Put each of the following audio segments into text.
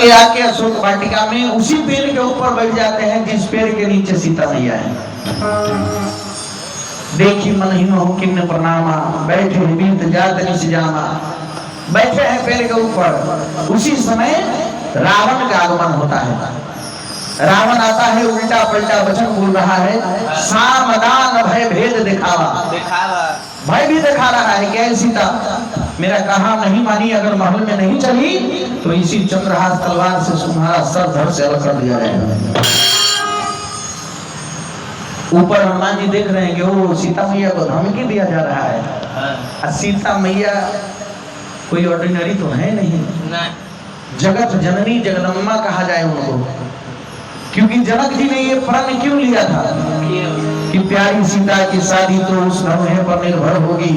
ये आके अशोक वाटिका में उसी पेड़ के ऊपर बैठ जाते हैं जिस पेड़ के नीचे सीता मैया है। देखी मन ही हो किन्न प्रणामा, बैठे बीत जात निस जामा। बैठे हैं पेड़ के ऊपर। उसी समय रावण का आगमन होता है। रावण आता है, उल्टा पलटा वचन बोल रहा है, साम दान भय भेद दिखावा। भय भी दिखा रहा है कि सीता मेरा कहा नहीं मानी, अगर महल में नहीं चली तो इसी चंद्रहास तलवार से तुम्हारा सर धड़ से अलग कर दिया जाएगा। ऊपर हनुमान जी देख रहे हैं कि वो सीता मैया को धमकी दिया जा रहा है। सीता मैया कोई ऑर्डिनरी तो है नहीं, जगत जननी जगदम्बा कहा जाए उनको, क्योंकि जनक जी ने ये प्रण क्यों लिया था कि प्यारी सीता की शादी तो उस धनुष पर निर्भर होगी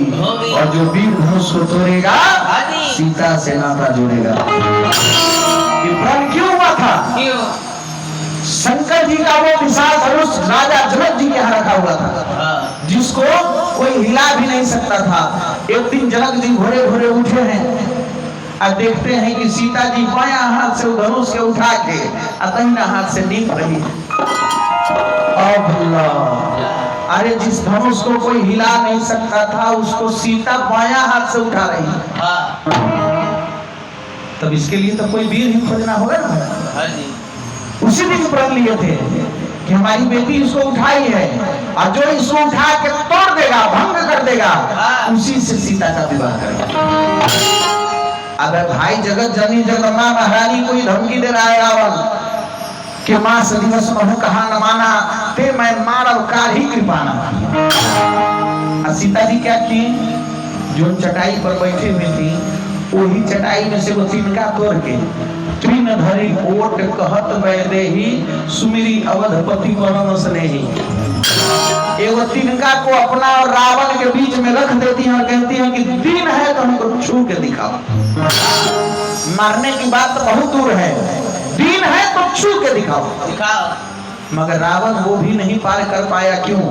और जो वीर धनुष को तोड़ेगा सीता से नाता जोड़ेगा। ये प्रण क्यों हुआ था? शंकर जी का वो विशाल धनुष राजा जनक जी के यहाँ रखा हुआ था, जिसको कोई हिला भी नहीं सकता था। एक दिन जनक जी घोड़े घोड़े उठे हैं और देखते हैं कि सीता जी बायां हाथ से धनुष के उठा के दाहिना हाथ से नीप रही है। अरे जिस धनुष को कोई हिला नहीं सकता था उसको सीता बायां हाथ से उठा रही है। तब इसके लिए तो कोई वीर ही खोजना होगा ना। उसी दिन प्रण लिए थे कि हमारी बेटी इसको उठाई है और जो इसको उठा के तोड़ देगा, भंग कर देगा, उसी से सीता का विवाह करेगा। अगर भाई जगत जननी जगदम्बा महारानी कोई धमकी दे रहा है रावण कि मां दिवस महु कहा न माना, ते मैं मानव कार ही कृपाना। सीता जी क्या की, जो चटाई पर बैठे हुए थी वही चटाई में से वो तिनका तोड़ के त्रिन धरी ओट कहत वैदेही सुमिरी अवधपति परम स्नेही। एगो तिनका को अपना और रावण के बीच में रख देती हैं और कहती हैं कि दिन है तो हमको छू के दिखाओ। मारने की बात तो बहुत दूर है, दिन है तो छू के दिखाओ। मगर रावण वो भी नहीं पार कर पाया। क्यों?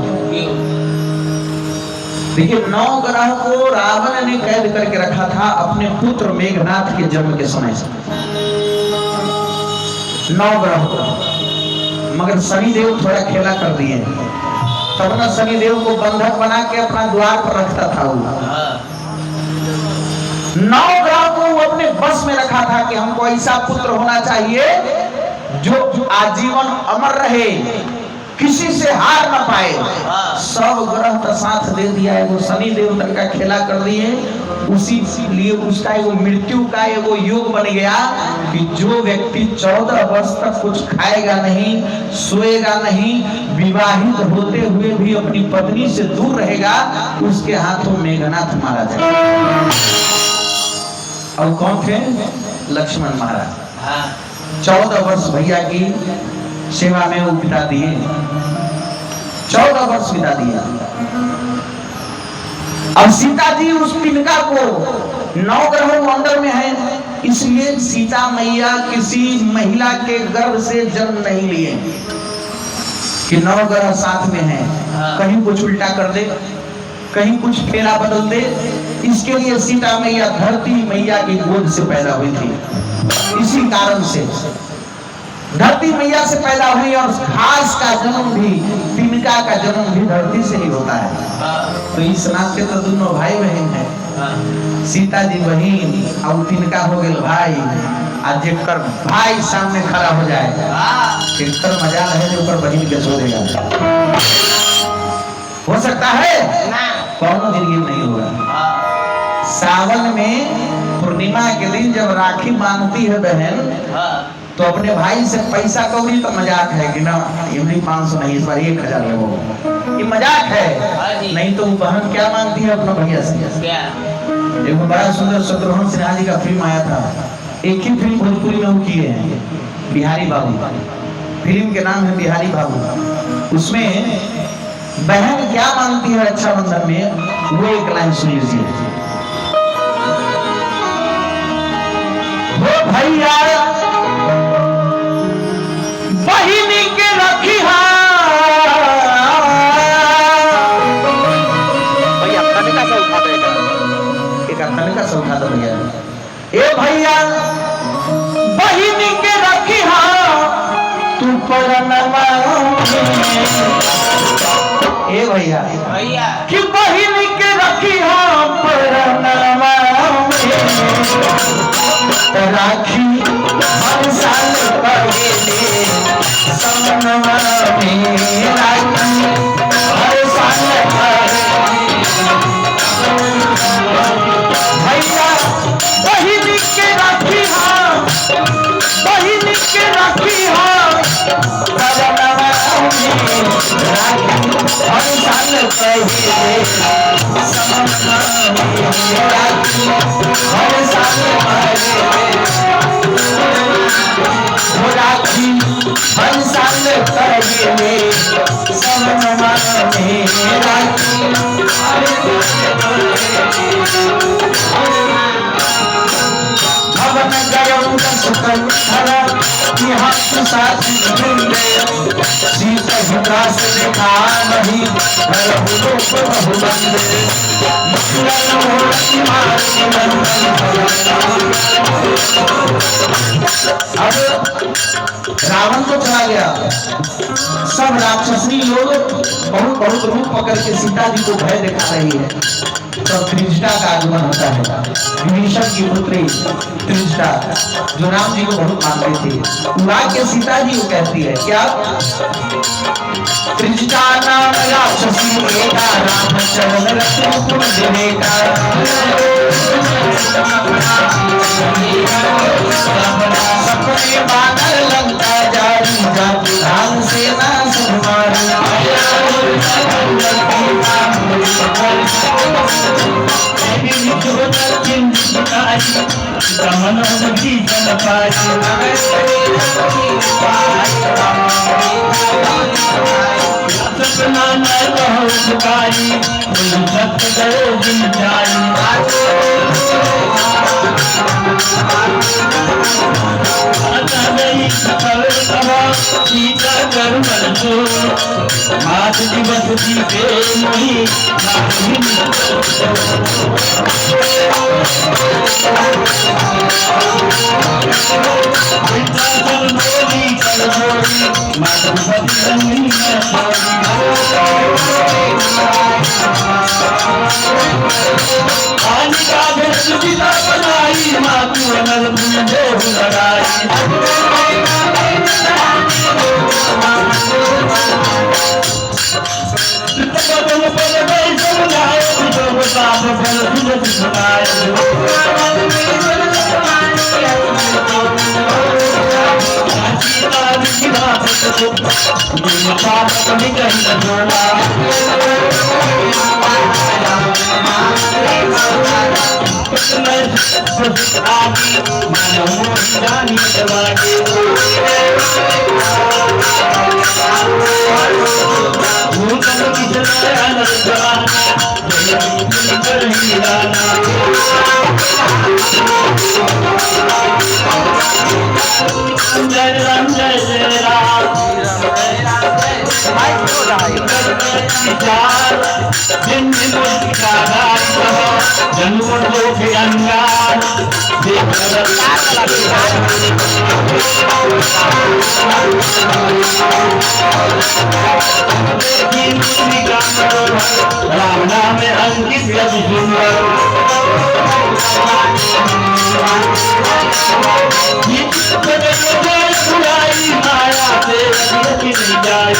देखिए 9 ग्रह को रावण ने कैद करके रखा था अपने पुत्र मेघनाथ के जन्म के समय से। 9 ग्रह को, मगर शनिदेव थोड़ा खेला कर दिए, तब ना शनिदेव को बंधक बना के अपना द्वार पर रखता था। वो 9 ग्रह को वो अपने बस में रखा था कि हमको ऐसा पुत्र होना चाहिए जो आजीवन अमर रहे, किसी से हार न पाए। सब ग्रह का साथ दे दिया है, वो शनि देव तक का खेला कर दिए। उसी लिए उसका वो मृत्यु का वो योग बन गया कि जो व्यक्ति 14 वर्ष तक कुछ खाएगा नहीं, सोएगा नहीं, विवाहित होते हुए भी अपनी पत्नी से दूर रहेगा, उसके हाथों मेघनाथ मारा जाएगा। और कौन थे? लक्ष्मण महाराज। 14 वर्ष भैया की सेवा में वो बिता दिए, 14 वर्ष बिता दिया। अब सीता जी उस तिनका को 9 ग्रहों मंडल में है, इसलिए सीता मैया किसी महिला के गर्भ से जन्म नहीं लिए कि 9 ग्रह साथ में हैं, कहीं कुछ उल्टा कर दे, कहीं कुछ फेरा बदल दे। इसके लिए सीता मैया धरती मैया की गोद से पैदा हुई थी। इसी कारण से धरती मैया से पैदा हुई और घास का जन्म भी, तिनका का जन्म भी धरती से ही होता है। तो इस नाते तो दोनों भाई बहन है। सीता जी बहन और तिनका हो गए भाई। आज जेकर भाई सामने खड़ा हो जाए इतना मजाल है जो ऊपर बहन के सो देगा। हो सकता है? कौन जिंदगी नहीं होगा। सावन में पूर्णिमा के दिन जब राखी बांधती है बहन तो अपने भाई से पैसा कौड़ी तो मजाक है कि ना, इमली 500 नहीं, इस बार 1000 ले वो, ये मजाक है। नहीं तो वो बहन क्या मांगती है अपना भैया से? एक बड़ा सुंदर शत्रुघ्न सिन्हा जी का फिल्म आया था, एक ही फिल्म भोजपुरी में वो किए हैं, बिहारी बाबू। फिल्म के नाम है बिहारी बाबू। उसमें बहन क्या मांगती है रक्षाबंधन में, वो एक लाइन सुन लीजिए। वो भैया बहिनी के रखी भैया तनिका से उठा देगा, एक तनिका से उठा दो भैया। ए भैया बहिनी के चरणवा ए भैया कि बहिन के रखी हम परनवा राखी हर साल पहले समनवा में राखी हर साल भैया बहिन के राखी हम बहिन के राखी हम परनवा में राखी हर साल पहले समनवा में राखी हर साल पहले राखी हर साल पहले समनवा में राखी भवन गयं सुखं हरा हाथ साथी मिले सीता विकास देखा नहीं हर रूप बहुमंदे अब रावण तो चला गया, सब राक्षसी लोग बहुत बहुत रूप पकड़ के सीता जी को भय दिखा रही है। तब त्रिजटा का आगमन होता है। विभीषण की पुत्री त्रिजटा जो राम जी को बहुत मानते थे, वहां के सीता जी को कहती है क्या त्रिजटा नाम राक्षसी एका रामचरण रत्न देवेका सपने बानर लंका जारी जाति धान सेना सुमारी मात दिवस दीपे मोही बनाई मातु अनल मुझे लगाई राम नाम अंकित माया से जाए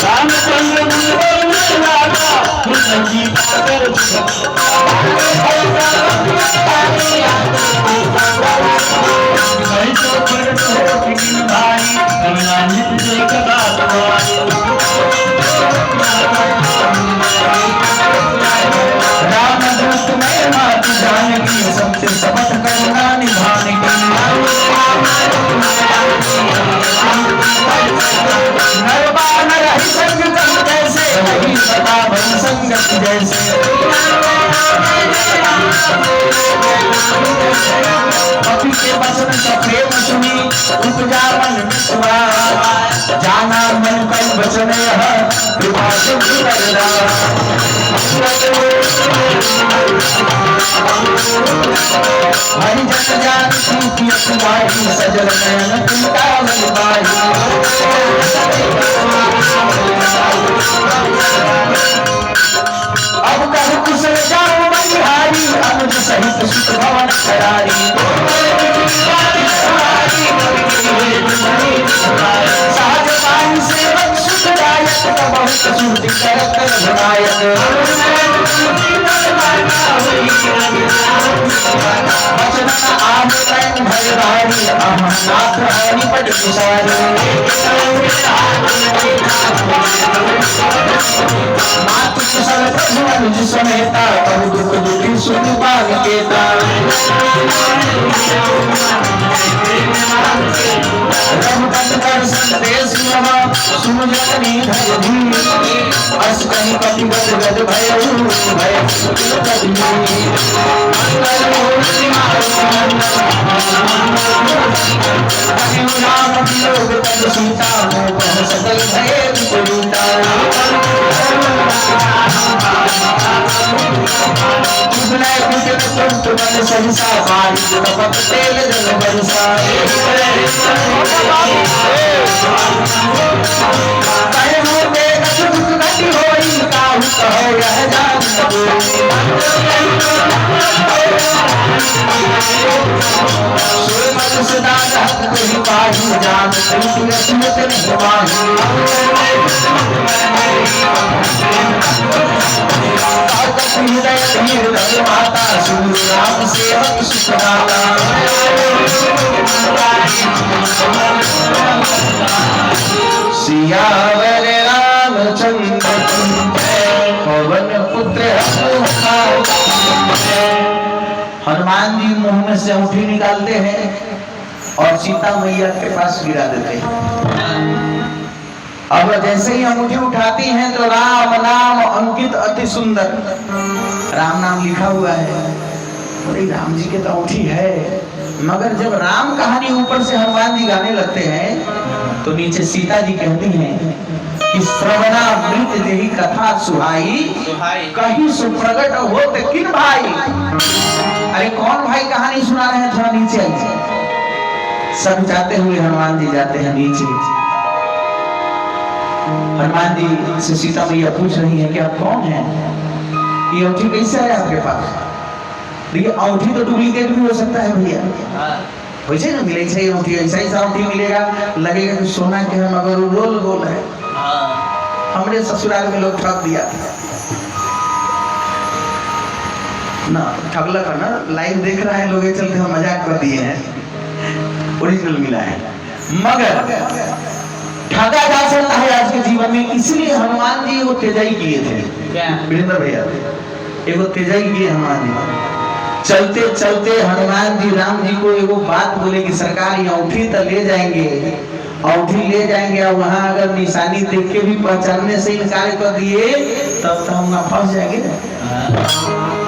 रामचंद्र रामदूत में मात जानकी सबसे शपथ करना निभाने की नरबानर ही संगत जैसे वही सदा बन संगत जैसे पति के वचन का प्रेम सुनी उपजा मन विश्वास जाना मन कल वचन यह कृपा सिद्ध करना हरि जन जान की की अखबारी सजल नयन पितावन बाई। अब कहु कुशल जाऊं बलिहारी अनुज सहित सुत भवन करारी। सहज पाई सेवक सुखदायक बहुत सुरति करत रघुनायक। वचन आम तन भयधारी अमरनाथ हरि पट विचारी। मातु कुशल प्रभु अनुज समेता बहु दुख दुखी सुनि बालिकेता। रघुपति कर संदेश महा सुन जननी धर धीर। अस कहि कपि गद गद भयउ भय राम वियोग तब सीता मोह सकल भय विपरीता। तुझने कुटिल कुंठ बल सहसा बारिश कपट तेल जल बरसा। कहे हो बेगत दुख गति होई काहू कहो यह जान सुरमत सदा रहत कोई पाही जान प्रीति रसमत नहीं माही। हृदय धीर धर माता सुन राम सेवक सुखदाता। सियावर रामचंद्र पवन पुत्र हनुमान जी मुंह में से अंगूठी निकालते हैं और सीता मैया के पास गिरा देते हैं। अब जैसे ही अंगूठी उठाती हैं तो राम नाम अंकित अति सुंदर राम नाम लिखा हुआ है। बोले राम जी के तो अंगूठी है, मगर जब राम कहानी ऊपर से हनुमान जी गाने लगते हैं तो नीचे सीता जी कहती हैं कि श्रवणा मृत देही कथा सुहाई कहीं सुप्रगट होत किन भाई। अरे कौन भाई कहानी सुना रहे हैं, थोड़ा नीचे आइए। सब जाते हुए हनुमान जी जाते हैं नीचे। हनुमान जी से सीता मैया पूछ रही है कि आप कौन हैं, ये अंगूठी कैसे है आपके पास। देखिए अंगूठी तो डुप्लीकेट भी हो सकता है भैया, वैसे ना मिले चाहिए अंगूठी, ऐसा ही अंगूठी मिलेगा लगेगा कि सोना के है मगर वो रोल गोल है। हमरे ससुराल में लोग ठग दिया ना, ठगला का ना लाइव देख रहा है लोग, चलते हम मजाक कर दिए हैं, ओरिजिनल मिला है। मगर ठगा जा सकता है आज के जीवन में, इसलिए हनुमान जी वो तेजाई किए थे। वीरेंद्र भैया एगो तेजाई किए हनुमान जी। चलते चलते हनुमान जी राम जी को एगो बात बोले कि सरकार ये अंगूठी तो ले जाएंगे, अंगूठी ले जाएंगे और वहां अगर निशानी देख के भी पहचानने से इनकार कर दिए तब तो हम फंस जाएंगे।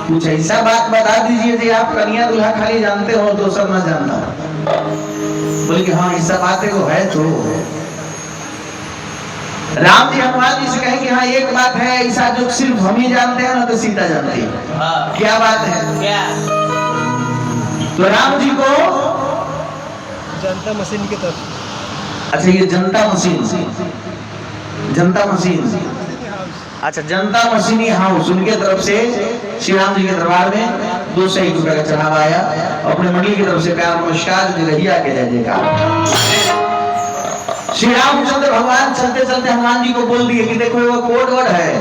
कुछ ऐसा बात बता दीजिए जी आप कन्या दूल्हा खाली जानते हो तो सब न जानता। बोले कि हाँ ऐसा बात है तो राम जी हनुमान जी से कहे कि हाँ एक बात है ऐसा जो सिर्फ हम ही जानते हैं ना तो सीता जानती है। क्या बात है? क्या? तो राम जी को जनता मशीन की तरफ। अच्छा ये जनता मशीन, जनता मशीन, अच्छा जनता मशीनी हाउस उनके तरफ से श्री राम जी के दरबार में 200 रुपए का चढ़ावा आया। अपने मंडली की तरफ से प्यार नमस्कार रहिया के जय जयकार। श्री रामचंद्र भगवान चलते चलते हनुमान जी को बोल दिए कि देखो वो कोड वर्ड है,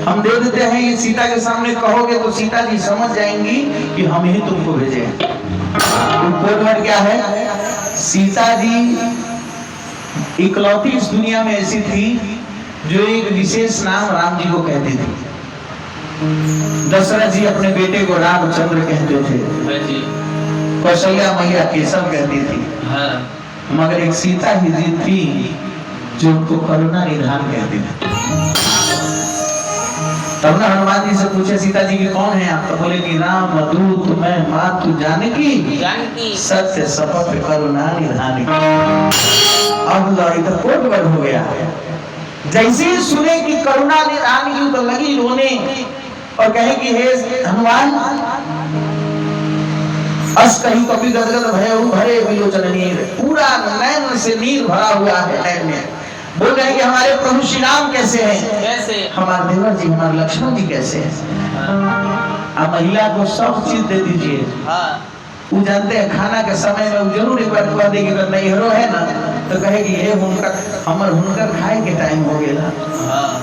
हम दे देते हैं, ये सीता के सामने कहोगे तो सीता जी समझ जाएंगी कि हम ही तुमको भेजे। कोड वर्ड क्या है? सीता जी इकलौती इस दुनिया में ऐसी थी जो एक विशेष नाम राम जी को कहती थी। दशरथ जी अपने बेटे को रामचंद्र कहते थे, कौशल्या मैया केशव कहती थी, मगर एक सीता ही थी जो उनको करुणा निधान कहती थी। तब ना हनुमान जी से पूछे सीता जी की कौन है आप, तो बोले कि राम दूत मैं मातु जानकी सत्य शपथ करुणा निधान। अब लड़ाई तो कोट वर्ड हो गया। जैसे ही सुने कि करुणा निधान की तो लगी रोने और कहे कि हे हनुमान अस कहीं कभी गदगद भय भरे विलोचन नीर, पूरा नैन से नीर भरा हुआ है नैन में। बोल रहे हैं कि हमारे प्रभु श्री राम कैसे हैं, कैसे हमारे देवर जी हमारे लक्ष्मण जी कैसे हैं। अब महिला को सब चीज दे दीजिए, हाँ वो जानते हैं खाना के समय में वो जरूर एक बार कह देगी अगर नैहरो है ना तो कहेगी हे हुनकर हमर हुनकर खाए के टाइम हो गया,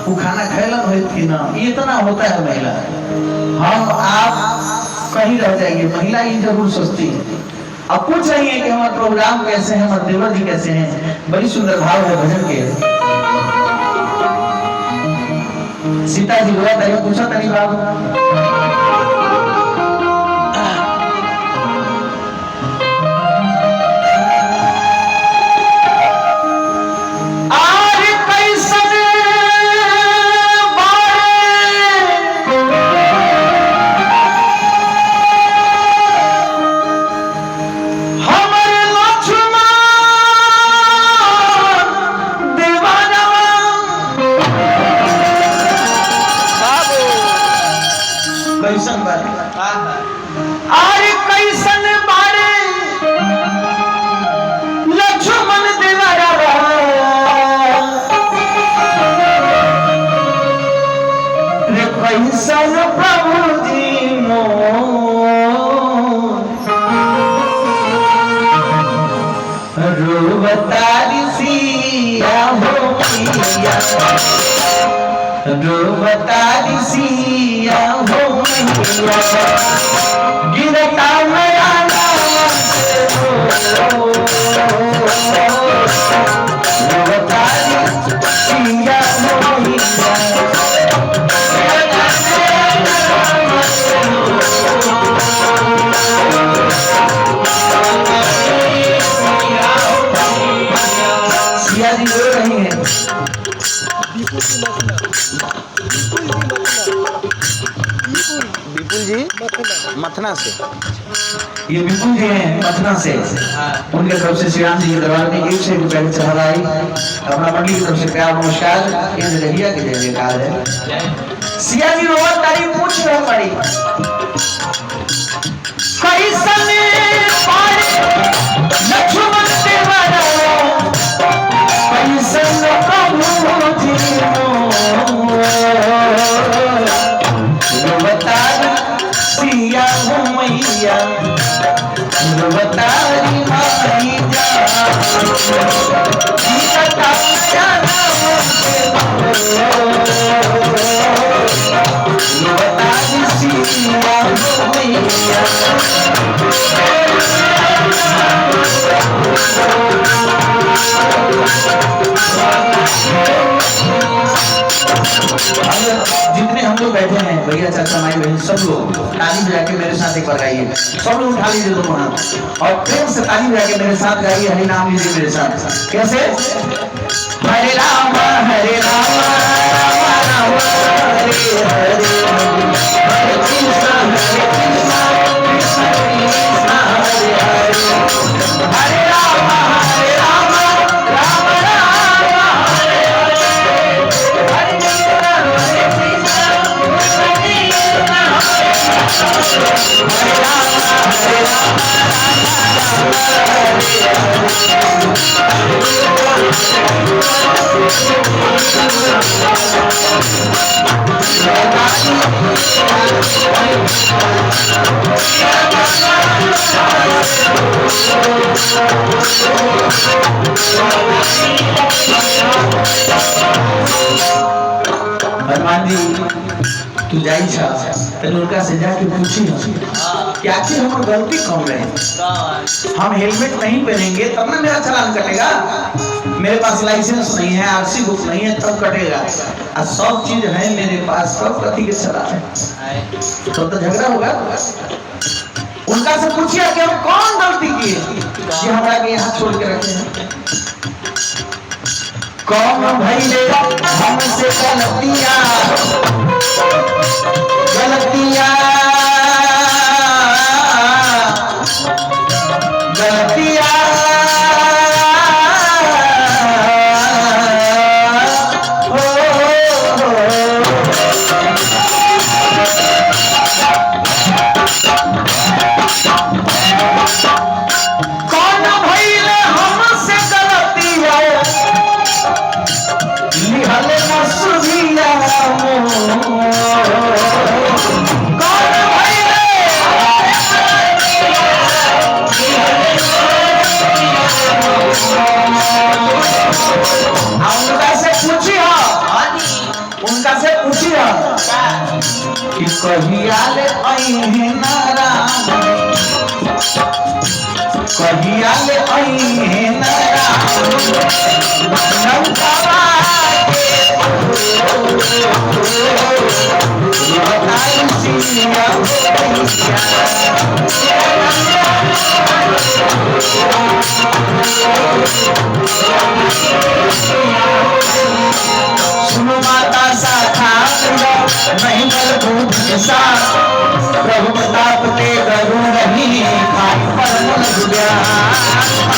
वो खाना खैलन होत कि ना, इतना होता है महिला। हम आप कहीं रह जाएंगे, महिला ये जरूर सोचती है। अब पूछ रही है कि हमारे प्रोग्राम कैसे हैं, हमारे देवर जी कैसे हैं। बड़ी सुंदर भाव है भजन के। सीता जी हुआ तरी पूछा तरी बाबू कैसन बारे लक्ष्मण देवरा रे कैसन प्रभु जी मो रूबतारी सिया हो मैया, रूबतारी सिया हो मैया, गिरता मेरा नाम से हो, रूबतारी सिया हो मैया। सिया जी बोल रही हैं विपुल जी मथना से, ये विपुल जी हैं मथुरा से। उनके तरफ से श्री राम जी के दरबार में 100 रुपए की चढ़ाई, अपना मंडली की तरफ से प्यार नमस्कार। ये जगहिया के जय जयकार है। सिया जी रोज तारीफ पूछ रहे पड़ी कैसन पारे लक्ष्मण देवरा कैसन प्रभु जी रूबतारी सिया हो मैया, रूबतारी माई जा, गिरता मेरा नाम से हो, रूबतारी सिया हो मैया। जितने हम लोग बैठे हैं भैया चाचा माई बहन सब लोग ताली बजा के मेरे साथ एक बार गाइए। सब लोग उठा लीजिए दोनों हाथ और प्रेम से ताली बजा के मेरे साथ गाइए। हरि नाम लीजिए मेरे साथ। कैसे? हरे राम हरे राम राम राम हरे हरे, हरे कृष्णा कृष्णा कृष्णा हरे हरे, हरे राम राम राम राम हरे हरे, हरे कृष्णा हनुमान जी तू जाई छा तो उनका से जाके पूछी कि आखिर हम गलती कौन रहे। हम हेलमेट नहीं पहनेंगे तब ना मेरा चालान कटेगा। मेरे पास लाइसेंस नहीं है, आरसी बुक नहीं है, तब कटेगा। और सब चीज है मेरे पास, सब कथी के चला है तो झगड़ा होगा। उनका से पूछिए कि हम कौन गलती किए कि हमारा के यहाँ छोड़ के रखे हैं। कौन भइले हमसे गलतियां गलतियां गलतियां हो कहियाले अइहे नारा कहियाले अइहे नारा नौकावा के बताई सिया सुनो माता शाखा नहीं बल दूध के साथ प्रभु प्रताप के गरु नहीं खाई पर मन जुड़ा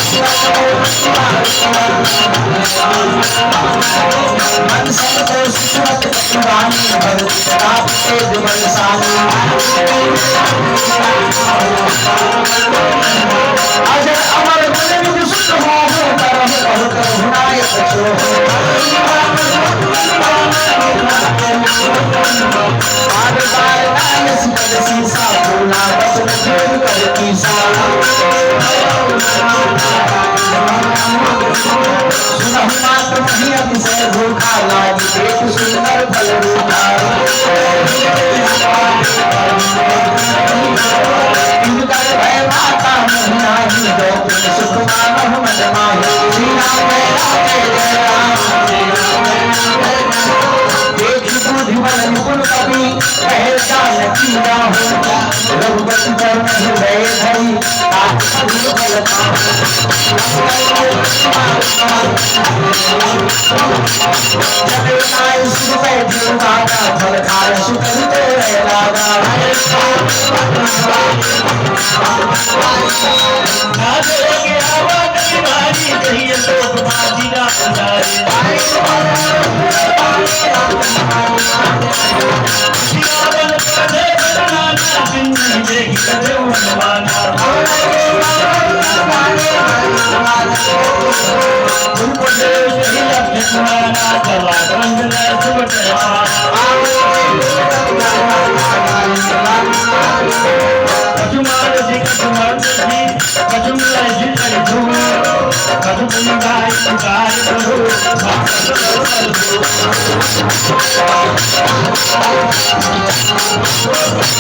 मन संतोष सुमत वाणी भर प्रताप के जुमन सानी अजर अमर बल विद सुख हो करम बहुत गुणाय सचो बार बार नायस पद सीसा बोला बचन फेर कर कीसा सुनहु मात्र नहीं अतिशय भूखा लागी देख सुंदर फल रूपा इंद्र भय माता नहीं दो सुख मानव मन माहि श्री राम जय देख बुद्धि बल निपुण कवि कहे जानकी राहो रघुपति चरण हृदय धरि ताकि बल जगन्नाथ सुख देवता फल खाय सुख तेरे लागा नादे के आवाज तुम्हारी कहिए लोक बाजी ना अंधारे सियावन पदे बनाना बिन नहीं देगी कदे उड़वाना उपदे सही अपने सुनाना चला रंगना सुबटना कजुमार जी कजुमला जी करे धूम कजुमली गाय पुकार करो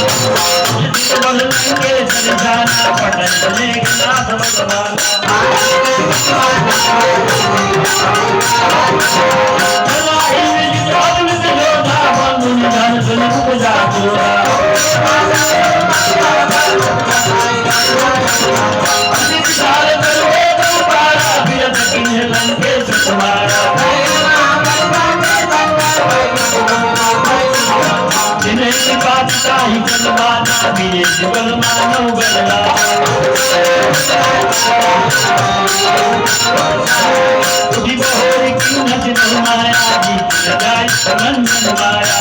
बल के चले जाना पटन चले नाथ भगवान चला हिल जोड़ लो ना बंधु निधन सुन पूजा पूरा साल करो पारा बिरत किन्ह लंकेश कुमारा जिन्हें बादशाही करवाना मेरे जीवन मानव गला उठी बहोरी की नजर माया जीत लगाई नंदन माया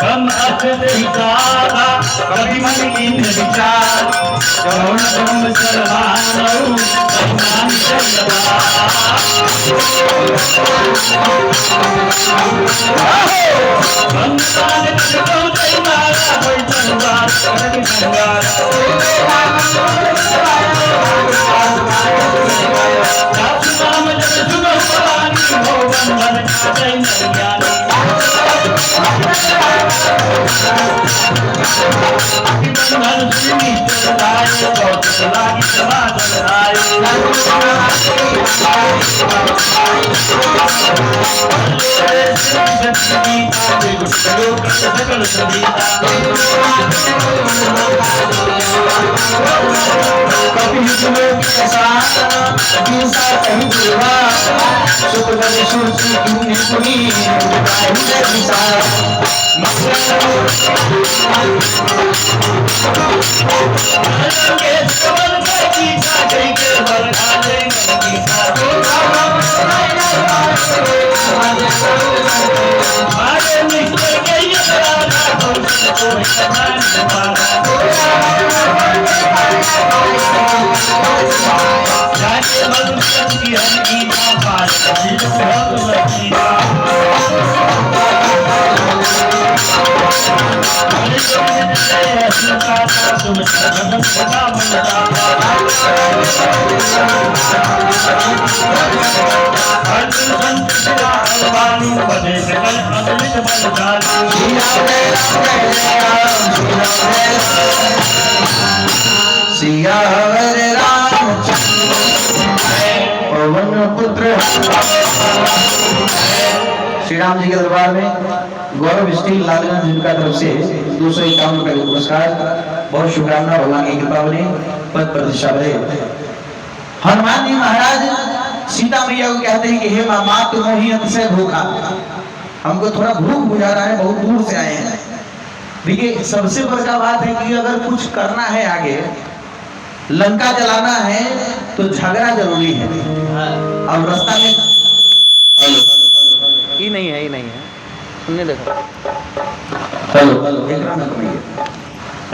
कम अचले काला कभी मन की विचार गौण ब्रह्म सर्वानौ सम्मान चलवा बंदान को दई मारा बैठन बात करके संगारा साथ नाम जब सुनो भवानी हो बंधन का दई नरियानी बंधन सुनी चलाए बहुत लागी समाधन आए सकल सदीता कभी लोग दिशा कहीं देवा सुख बने सुरती किन्नी सुनी दिशा के कमल का गीता कहीं के बल खाले गीता मारे निकल गई राना कोई समान मारा जाके मनुष्य की हंसी ना पार दिल बहुत लचीला हरे गोविंद जय हसुका तुम सदम सदा मनता हर संत सिरा हलवान सिया राम पवन पुत्र। श्री राम जी के दरबार में गौरव स्टील लालगंज जिनका तरफ से 251 रुपए का पुरस्कार। बहुत शुभकामना, भगवान की कृपा बने, पद प्रतिष्ठा बढ़े। हनुमान जी महाराज सीता मैया को कहते हैं कि हे माँ तुम ही अतिशय भूखा, हमको थोड़ा भूख बुझा रहा है, बहुत दूर से आए हैं। देखिए सबसे बड़का बात है कि अगर कुछ करना है आगे, लंका जलाना है तो झगड़ा जरूरी है। और रास्ता में ये नहीं है, ये नहीं है, तुमने देखा।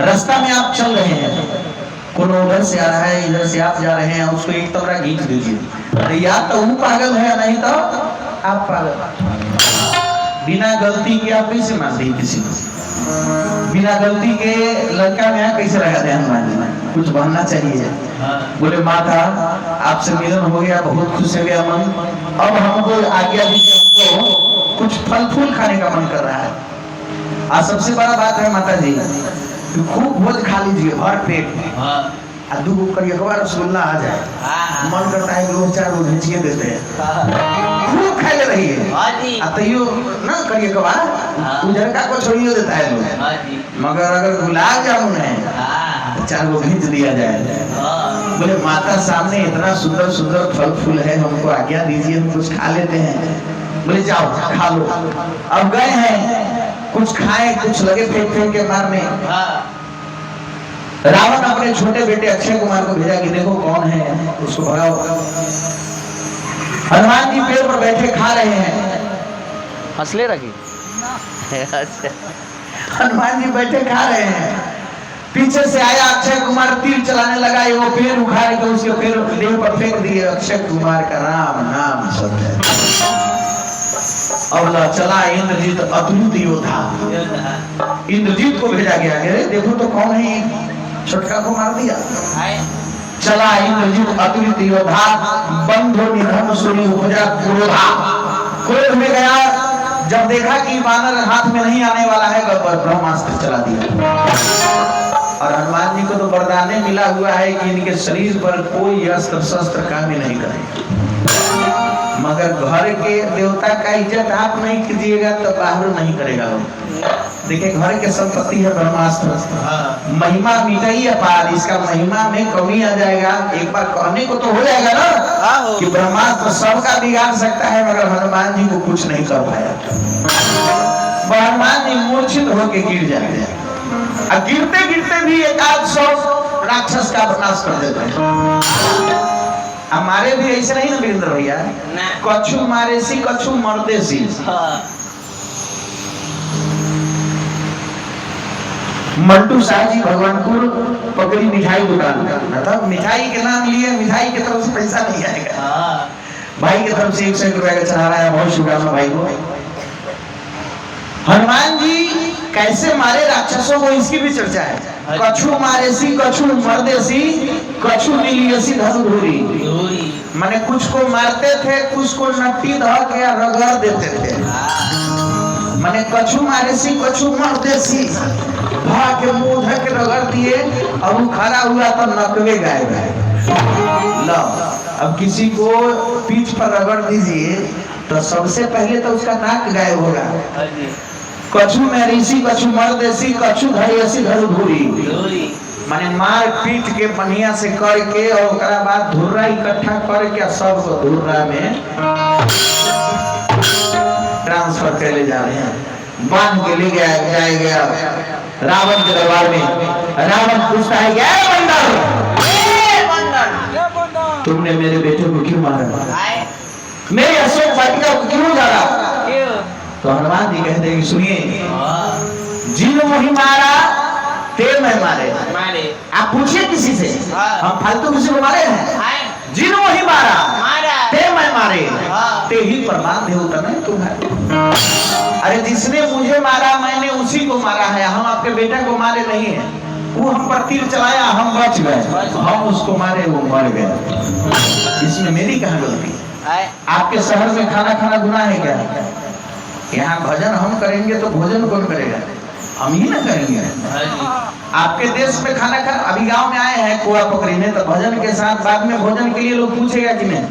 रास्ता में आप चल रहे हैं, कौन उधर से आ रहा है, इधर से आप जा रहे हैं, उसको एक तबरा खींच दीजिए। या तो वो पागल है, नहीं तो आप पागल। बिना गलती के आप कैसे मानते हैं किसी को? बिना गलती के लड़का में कैसे लगा दे? हनुमान जी कुछ बनना चाहिए। बोले माता आपसे मिलन हो गया, बहुत खुश हो गया मन, अब हमको आज्ञा दीजिए, हमको कुछ फल फूल खाने का मन कर रहा है। और सबसे बड़ा बात है माता जी, खूब भोज खा लीजिए भर पेट, दू करिए रसगुल्ला आ जाए, मन करता है कि 2-4 भेजिए देते हैं, खूब खाए रहिए। तैयो ना करिए कबार उधर का को छोड़िए देता है लोग, मगर अगर गुलाब जामुन है 4 गो भेज दिया जाए। बोले माता सामने इतना सुंदर सुंदर फल फूल है, हमको आज्ञा दीजिए, हम कुछ खा लेते हैं। बोले जाओ खा लो। अब गए हैं, कुछ खाए, कुछ लगे फेंक फेंक के मारने। रावण अपने छोटे बेटे अक्षय कुमार को भेजा कि देखो कौन है, उसको भगाओ। हनुमान जी पेड़ पर बैठे खा रहे हैं, हंसले रखी। हनुमान जी बैठे खा रहे हैं, पीछे से आया अक्षय कुमार, तीर चलाने लगा, वो पेड़ उखाड़ के उसके पेड़ देह पर फेंक दिए। अक्षय कुमार का राम नाम सत्य। अब चला इंद्रजीत अद्भुत योद्धा, इंद्रजीत को भेजा गया, अरे देखो तो कौन है, छोटका को मार दिया। चला इंद्रजीत अतुलित योद्धा, बंधो निधन सुनी उपजा क्रोधा। क्रोध में गया, जब देखा कि वानर हाथ में नहीं आने वाला है, ब्रह्मास्त्र चला दिया। और हनुमान जी को तो वरदान मिला हुआ है कि इनके शरीर पर कोई अस्त्र शस्त्र काम ही नहीं करेगा। मगर घर के देवता का इज्जत आप नहीं कीजिएगा तो बाहर नहीं करेगा लोग। देखिए घर के संपत्ति है ब्रह्मास्त्र, महिमा मिटाई अपार, इसका महिमा में कमी आ जाएगा। एक बार कहने को तो हो जाएगा ना कि ब्रह्मास्त्र सबका बिगाड़ सकता है, मगर हनुमान जी को कुछ नहीं कर पाया। हनुमान जी मूर्छित होके गिर जाते हैं, और गिरते गिरते भी 100 राक्षस का विनाश कर देते हैं। हमारे भी ऐसे नहीं ना वीरेंद्र भैया, कछु मारे सी कछु मरते सी। मंटू शाह जी भगवानपुर पकड़ी मिठाई दुकान, मतलब मिठाई के नाम लिए मिठाई की तरफ से पैसा नहीं आएगा। भाई की तरफ से 100 रुपए का चढ़ा रहा है, बहुत शुभकामना भाई को। हनुमान जी कैसे मारे राक्षसों को, इसकी भी चर्चा है। कछु मारे सी कछु मर्दे सी, कछु मिलिए सी धनुधुरी। माने कुछ को मारते थे, कुछ को नट्टी धर के रगड़ देते थे। माने कछु मारे सी कछु मर्दे सी, भाग के मुंह धर के रगड़ दिए, और वो खड़ा हुआ तो नकवे गायब है। लो अब किसी को पीठ पर रगड़ दीजिए तो सबसे पहले तो उसका नाक गायब होगा। कछु मेरीसी कछु मर्देसी कछु धैसी धरुधुरी, माने मार पीट के बढ़िया से करके और ओकरा बाद धुर्रा इकट्ठा करके सबको धुर्रा में ट्रांसफर कर ले जा रहे हैं, बांध के ले गया रावण के दरबार में। रावण पूछता है तुमने मेरे बेटे को क्यों मारा, मेरे अशोक वाटिका को क्यों जाना? तो हनुमान जी कहते हैं कि सुनिए, जिन मोही मारा ते मैं मारे। आप पूछिए किसी से, हम फालतू किसी को मारे हैं? जिन मोही मारा ते मैं मारे, ते ही प्रमाण देवता नहीं तुम्हारे। अरे जिसने मुझे मारा मैंने उसी को मारा है, हम आपके बेटे को मारे नहीं है। वो हम पर तीर चलाया, हम बच गए, हम उसको मारे, वो मर गए। इसमें मेरी कहाँ गलती? आपके शहर में खाना खाना गुनाह है क्या? यहाँ भजन हम करेंगे तो भोजन कौन करेगा? हम ही ना करेंगे। आपके देश में खाना खा, अभी गांव में आए हैं कोआ पकड़ने, तो भजन के साथ बाद में भोजन के लिए लोग पूछेगा कि नहीं?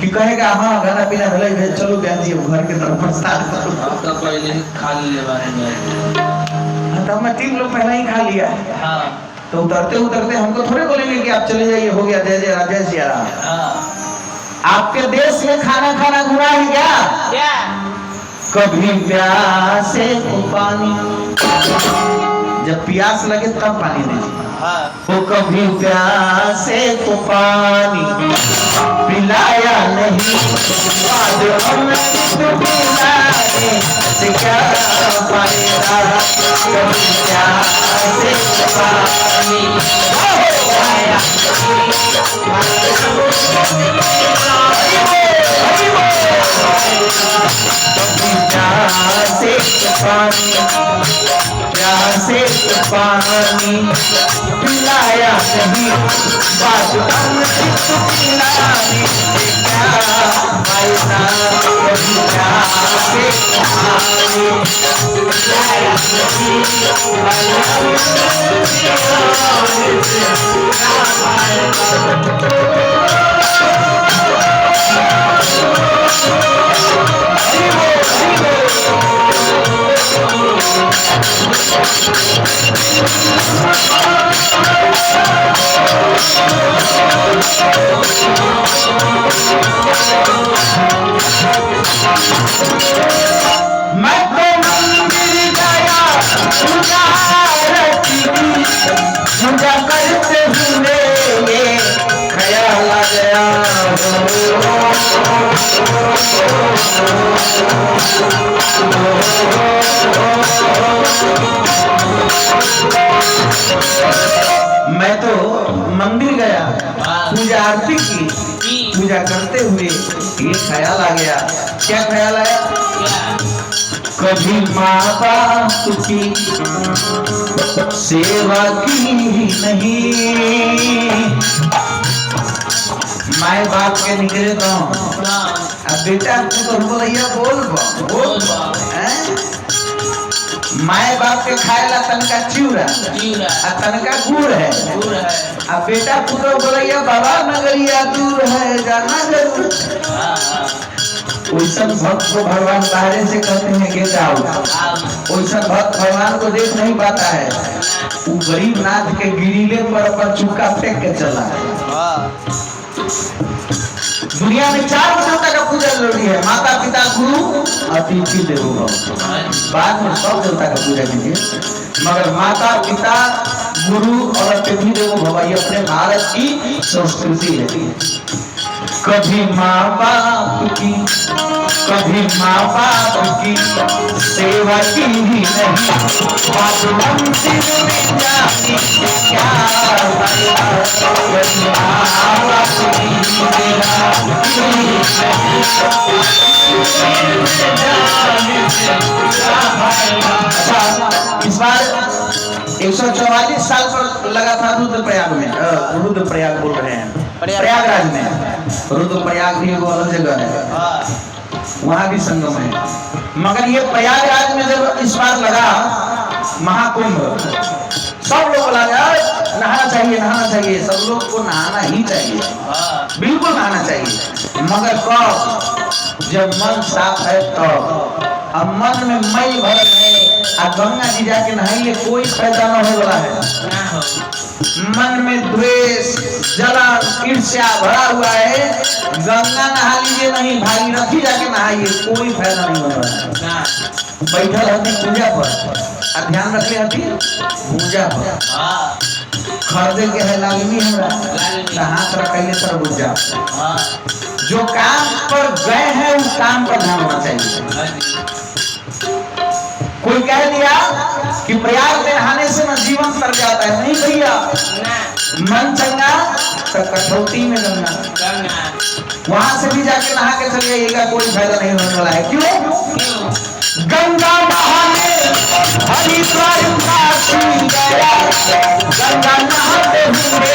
कि कहेगा हाँ खाना पीना भले चलो बहन जी घर के तरफ प्रसाद तो पहले खा लिए बारे में। तो हमने 3 लोग पहले ही खा लिया है। हाँ तो उतरते उतरते हमको थोड़े बोलेंगे कि आप चले जाइए, हो गया, जय जय राम, जय सिया राम। हाँ आपके देश में खाना खाना गुनाह है क्या? क्या? कभी प्यासे को पानी, जब प्यास लगे तब पानी दीजिए। हाँ वो कभी प्यासे को पानी पिलाया नहीं, आज अमृत पिलाने से क्या फायदा? कभी प्यासे को पानी पिलाया प्यासे पानी, प्यासे पानी पिलाया नहीं, बात अमृत पिलाने से क्या फायदा? कभी प्यासे पानी पिलाया नहीं, बात अमृत पिलाने से क्या फायदा? मैं तो मंदिर गया पूजा रखी, पूजा करते हुए ये ख्याल आ गया, मैं तो मंदिर गया पूजा आरती की, पूजा करते हुए ये ख्याल आ गया। क्या ख्याल आया? कभी माँ बाप की सेवा की ही नहीं, माए बाप के निकले तो अब बेटा तू तो बोलैया बोल माए बाप के खाएला तनका चिउरा आ तनका गुड़ है, अब बेटा तू तो बोलैया बाबा नगरिया दूर है जाना जरूर। वैसा भक्त को भगवान बाहर से कहते हैं कि जाओ, वैसा भक्त भगवान को देख नहीं पाता है, वो गरीब नाथ के गिरीले पर चुपका फेंक के चला है। दुनिया में 4 देवता का पूजा जरूरी है, माता पिता गुरु अतिथि देवो भव। बाद में सब देवता का पूजा कीजिए, मगर माता पिता गुरु और अतिथि देवो भव ये अपने भारत की संस्कृति है। कभी माँ बाप की, कभी माँ बाप की सेवा की ही नहीं, बात मंदिर में जाने से क्या फायदा? कभी माँ बाप की सेवा की ही नहीं, मंदिर में जाने से क्या फायदा? अच्छा, इस बार 144 साल पर लगा था रुद्रप्रयाग में, रुद्रप्रयाग बोल रहे हैं, प्रयागराज में। रुद्रप्रयाग भी वो अलग जगह है, वहां भी संगम है, मगर ये प्रयागराज में जब इस बार लगा महाकुंभ, सब लोग लगा नहाना चाहिए, नहाना चाहिए, सब लोग को नहाना ही चाहिए, बिल्कुल नहाना चाहिए, मगर कब? जब मन साफ है तब। अब मन में मैल भरल है आ गंगा जी जाके नहाइए कोई फायदा न होने वाला है। मन में द्वेष जलन ईर्ष्या भरा हुआ है, गंगा नहा लीजिए नहीं, भागीरथी जाके नहाइए, कोई फायदा नहीं होने वाला है। बैठल हती पूजा पर, ध्यान रखले हती पूजा पर खरीदे के है लालमी हमरा हाथ रखिए तरबूजा। जो काम पर गए हैं उस काम पर ध्यान होना चाहिए। कोई कह दिया कि प्रयाग में नहाने से न जीवन तर जाता है, नहीं भैया, मन चंगा तो कठौती में गंगा, वहां से भी जाके नहा के चले जाइएगा, कोई फायदा नहीं होने वाला है। क्यों? गंगा नहाने हरिद्वार काशी गया, गंगा नहाते हुए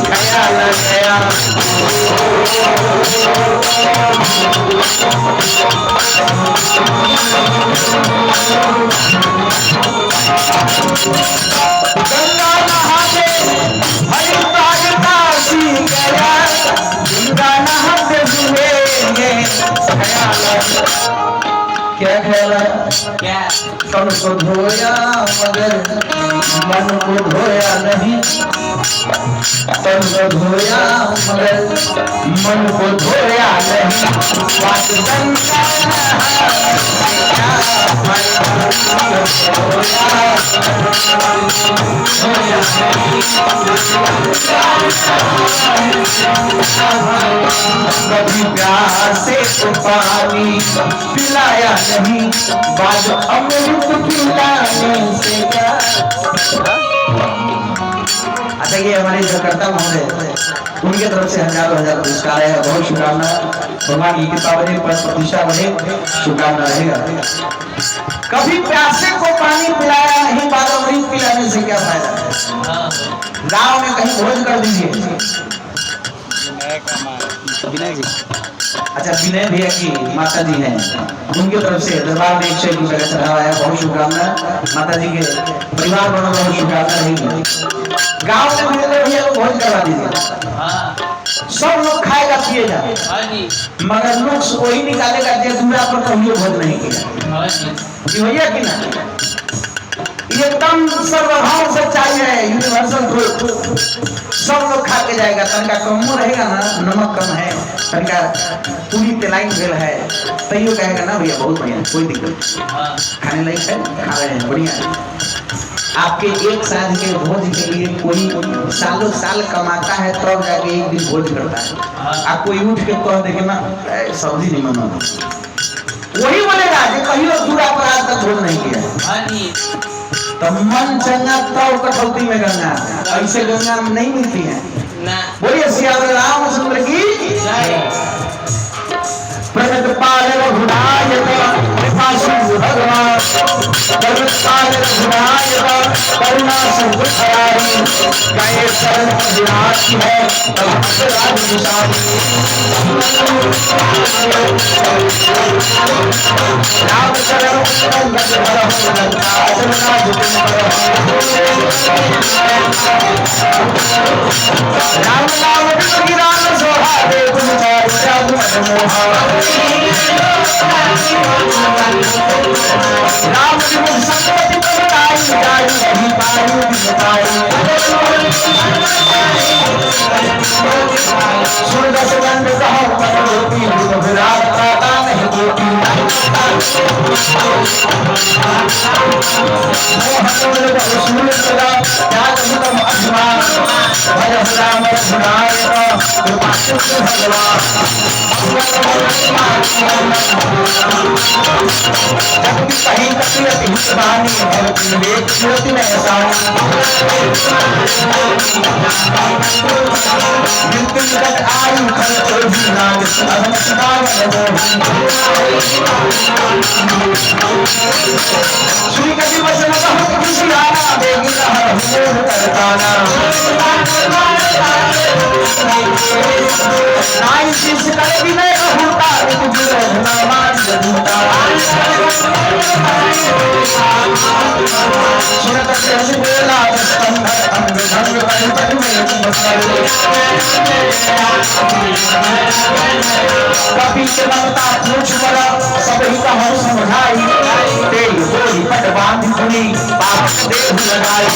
ख्याल गया, गंगा नहाते हरिद्वार काशी गया, गंगा नहाते हुए क्या ख्याल है? क्या तन को धोया मगर मन को धोया नहीं, तन को धोया मगर मन को धोया नहीं। बात गंगा कभी प्यासे को पानी पिलाया नहीं, बाद अमृत पिलाने से क्या। अच्छा ये हमारे जगकर्ता महोदय, उनके तरफ से हजारों हजार पुरस्कार है, बहुत शुभकामना। भगवान की कृपा बने, पद प्रतिष्ठा बने, शुभकामना रहेगा। कभी प्यासे को पानी पिलाया नहीं, बाद अमृत पिलाने से क्या फायदा। गांव में कहीं भोज कर दीजिए। विनय जी, अच्छा विनय भैया की माता जी हैं, उनके तरफ से दरबार में 101 रुपए का चढ़ावा है, बहुत शुभकामना। माता जी के परिवार वालों को बहुत शुभकामना रहेगी। गांव में विनय भैया को भोज करवा दीजिए, सब लोग खाएगा पिएगा, मगर नुक्स वही निकालेगा जो दूरा पर कभी भोज नहीं किया। जी भैया कि ना, ये एकदम सर्वभाव सच्चाई है, यूनिवर्सल ट्रूथ। सब लोग खा के जाएगा, तनका कमो रहेगा ना, नमक कम है, तनका पूरी तेलाइन भेल है, तैयो कहेगा ना भैया बहुत बढ़िया, कोई दिक्कत नहीं, खाने लायक है, खा रहे हैं, बढ़िया है। आपके एक साल के भोज के लिए कोई सालों साल कमाता है तब जाके एक दिन भोज करता है। आप कोई उठ के कह देखे ना सब्जी नहीं मना, वही बोलेगा कि कहीं दूरा पर आज तक भोज नहीं किया। तो मन चंगा तो कठौती में गंगा, ऐसे गंगा नहीं मिलती है। बोलिए सियावर रामचंद्र की प्रगट पाल रघुनाय कृपा सिंधु भगवान, प्रगट पाल रघुनाय करुणा सिंधु खराई, गए शरण विराट है तब राज विशाली। राम चरण गज भरहु लंका चरना जितिन करहु, राम नाम गिरान सोहा देव मुचार राम मनमोहा। राम विमुख संपत्ति बताई जाई नहीं पाई बताई, सुन दस गंध कहो मन गोपी विराट पाता नहीं गोपी। मोहन सूर सदा त्याग तम अभिमान, भज राम रघुनाय कृपा सिंधु भगवान। जगति कहीं कपि अति हितवानी, भरति विवेक ज्योति में सानी। मृत्यु निकट आयु खल चोरी, नाग अधम सदावन मोही। श्री कवि वचन बहुत खुशियाना, देगी लहर मोह करताना। नाई शीश करे विनय अहूता, विपुल रघुना मान जरूता। सुनत सहज बोला स्कंधर, अंग भंग पंचक में बसर। कपि के ममता पूछ बड़ा, सब ही कहो समझाई, तेल बोली पट बांध सुनी, पाप देह लगाई।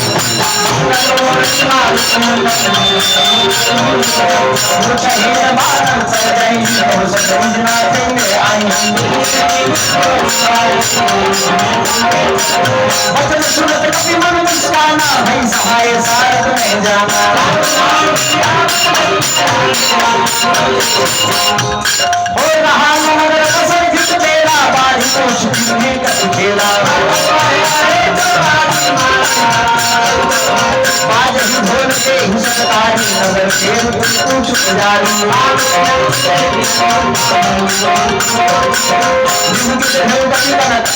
वचन सुनत कपि मन मुस्काना, भई सहाय सारथ में जाना। हो रहा नगर कसर जित तेरा, बाढ़ी को छुपने कट खेला। बाज ही ढोल के हिंसकारी, नगर के पूछ पुजारी।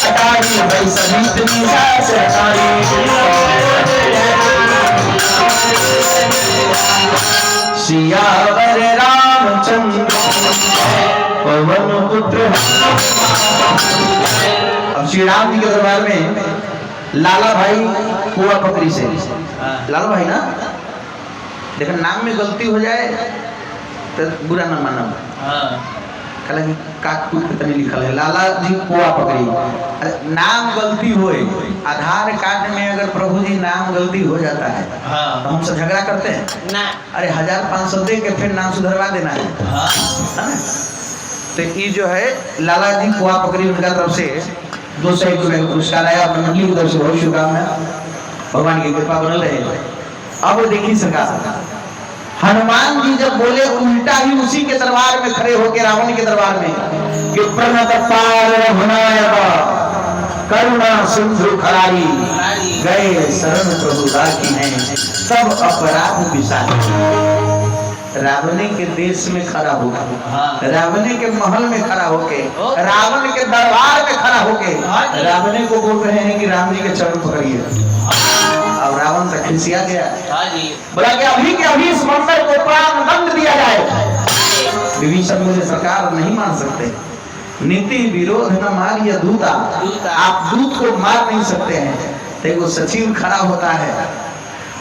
अटारी भई समीत निशा सरकारी। सियावर रामचंद्र पवन पुत्र। अब श्री राम जी के दरबार में लाला भाई कुआ पकड़ी से, लाला भाई ना, देखो नाम में गलती हो जाए तो बुरा न माना। कल काकटूट तनी लिखल है लाला जी कुआ पकड़ी, नाम गलती होए, आधार कार्ड में अगर प्रभु जी नाम गलती हो जाता है तो हम सब झगड़ा करते हैं ना, अरे 1500 दे के फिर नाम सुधरवा देना है ना? तो ये जो है लाला जी कुआ पकड़ी, उनका तरफ से 200 रुपये पुरस्कार आया, अपनी मंडली की तरफ से बहुत शुभकामना, भगवान की कृपा बनल रहे। अब देखिए सरकार, हनुमान जी जब बोले उल्टा ही उसी के दरबार में खड़े होकर रावण के दरबार में कि प्रणत पार रघुनायक करुणा सिंधु खरारी गए शरण प्रभु राखी हैं सब अपराध विसारी। रावण के देश में खड़ा होकर, रावण के महल में खड़ा होके, रावण के दरबार में खड़ा होके रावण को बोल रहे हैं कि राम जी के चरण पकड़िए। अब रावण तक खिसिया गया, बोला कि अभी के अभी इस मंत्र को प्राण दंड दिया जाए। विभीषण मुझे सरकार नहीं मान सकते, नीति विरोध न मारिय दूता, आप दूत को मार नहीं सकते हैं। तो वो सचिव खड़ा होता है,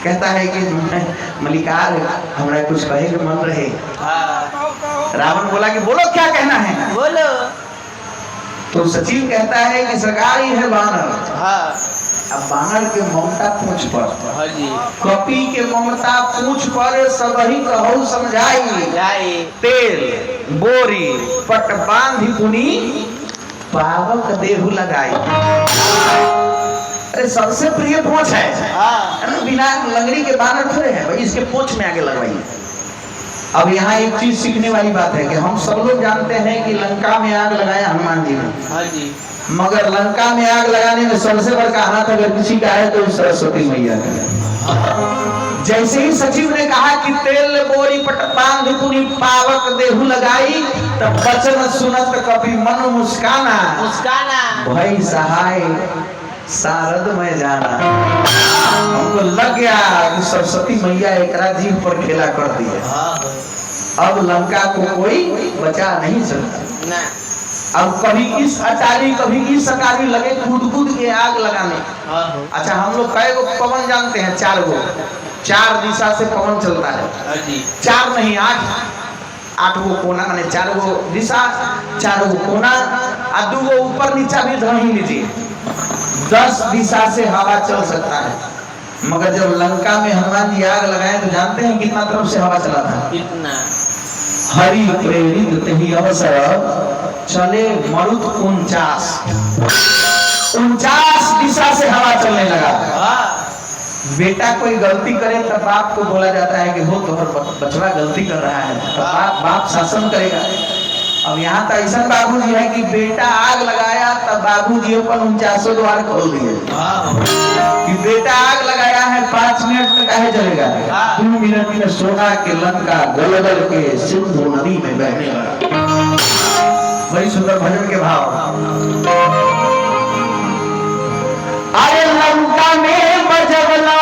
कहता है कि मलिकार हमारा कुछ कहे के मन रहे। रावण बोला कि बोलो क्या कहना है, बोलो। तो सचिव कहता है कि सरकार ही है बानर, अब बानर के ममता पूछ पर, कपी के ममता पूछ पर सब ही कहू समझाई, तेल बोरी पट बांधी पुनी पावक देहु लगाई। अरे सबसे प्रिय पूछ है, बिना लंगड़ी के बानर थोड़े है भाई, इसके पूछ में आगे लगवाइए। अब यहाँ एक चीज सीखने वाली बात है कि हम सब लोग जानते हैं कि लंका में आग लगाया हनुमान जी ने, मगर लंका में आग लगाने में सबसे बड़ा हाथ अगर किसी का है तो सरस्वती मैया का। जैसे ही सचिव ने कहा कि तेल बोरी पट बांध पुनी पावक देहु लगाई, तब वचन सुनत कपि मन मुस्काना, भाई सहाय शारद में जाना। हमको लग गया कि सरस्वती मैया एकरा जीव पर खेला कर दिया, अब लंका को कोई बचा नहीं सकता। अब कभी इस अटारी कभी इस अटारी लगे कूद कूद के आग लगाने। अच्छा हम लोग कई गो पवन जानते हैं, 4 गो, 4 दिशा से पवन चलता है, 4 नहीं 8 गो कोना, माने 4 गो दिशा 4 गो कोना और 2 गो ऊपर नीचा भी धर ही लीजिए, 10 दिशा से हवा चल सकता है। मगर जब लंका में हनुमान जी आग लगाए तो जानते हैं कितना तरफ से हवा चला था, कितना। हरि प्रेरित ही अवसर चले मरुत 49 दिशा से हवा चलने लगा। बेटा कोई गलती करे तो बाप को बोला जाता है कि हो तो बचवा गलती कर रहा है, तो बाप शासन करेगा। अब यहाँ तो ऐसा बाबूजी है कि बेटा आग लगाया तब बाबूजी अपन 49 द्वार खोल दिए कि बेटा आग लगाया है 5 मिनट में काहे जलेगा, 2 मिनट में सोना के लंका गलगल के सिंधु नदी में बहने लगा। बड़ी सुंदर भजन के भाव। अरे लंका में बजवला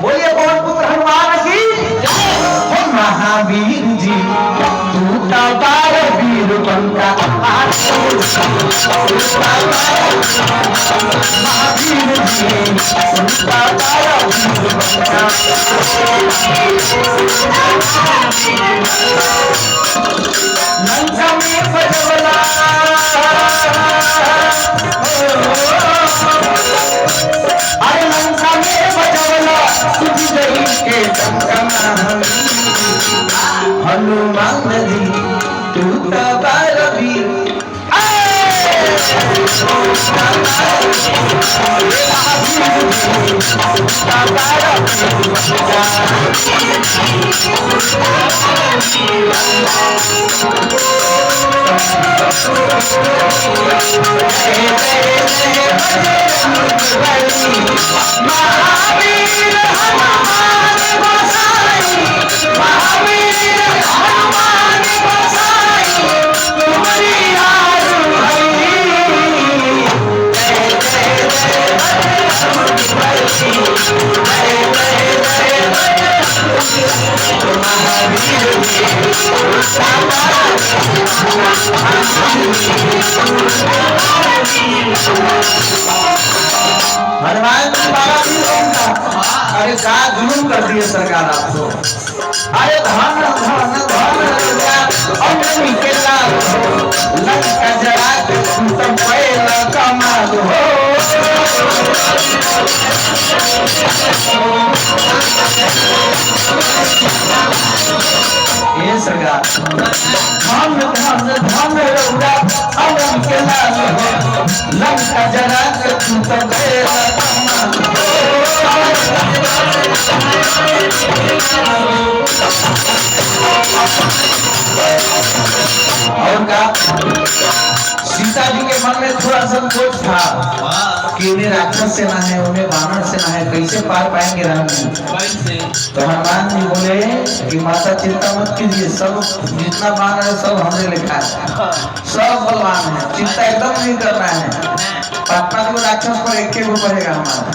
बोलिए पवन पुत्र हनुमान की जय। महावीर जी टूटा बार वीर बंका, महावीर जी टूटा बार वीर बंका। लंका में बजवला अरे लंका में बजवला तुझ जई के हनुमान जी टूटा बार वीर। महावीर हनुमान गोसाई, महावीर हनुमान जी बाबा भी रोका। अरे का जुलूम कर दिए सरकार आपको। अरे धन धन धन अमृत के लाल लंका जला के तुम पहला कमाल हो। ये सरकार धन धन धन रौरा अमृत के लाल हो लंका जला के तुम पहला कमाल हो। और का सीता जी के मन में थोड़ा संकोच था कि उन्हें राक्षस सेना है, उन्हें वानर सेना है, कैसे पार पाएंगे राम जी। तो हनुमान जी बोले कि माता चिंता मत कीजिए, सब जितना वानर है सब हमने लिखा है, सब बलवान है, चिंता एकदम नहीं करना है। पटना को राक्षस पर एक एक पड़ेगा हमारा।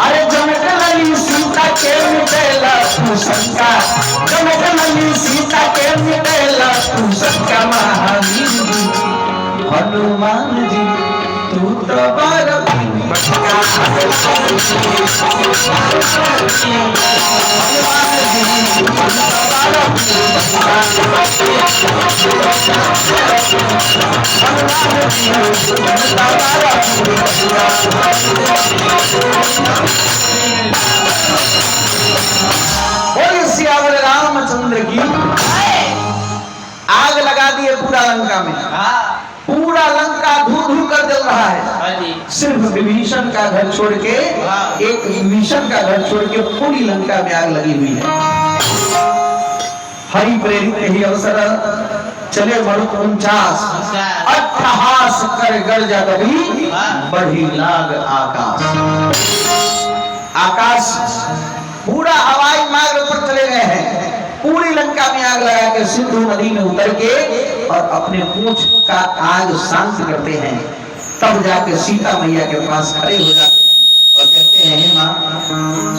अरे जनक लली सीता के मिटेला तू शंका, जनक लली सीता के मिटेला तू शंका महावीर जी। हनुमान जी तू तो बड़ा बटका। हनुमान जी तू तो बड़ा बोलिए सियावर रामचंद्र की। आग लगा दिए पूरा लंका में, पूरा लंका धू धू कर जल रहा है। सिर्फ विभीषण का घर छोड़ के, एक विभीषण का घर छोड़ के पूरी लंका में आग लगी हुई है। हरि प्रेरित ही अवसर चले मरुत 49 अट्ठहास कर गर्जा कभी बढ़ी लाग आकाश। आकाश पूरा हवाई मार्ग पर चले गए हैं, पूरी लंका में आग लगा के सिंधु नदी में उतर के और अपने पूंछ का आग शांत करते हैं। तब जाके सीता मैया के पास खड़े हो जाते हैं और कहते हैं हे माँ।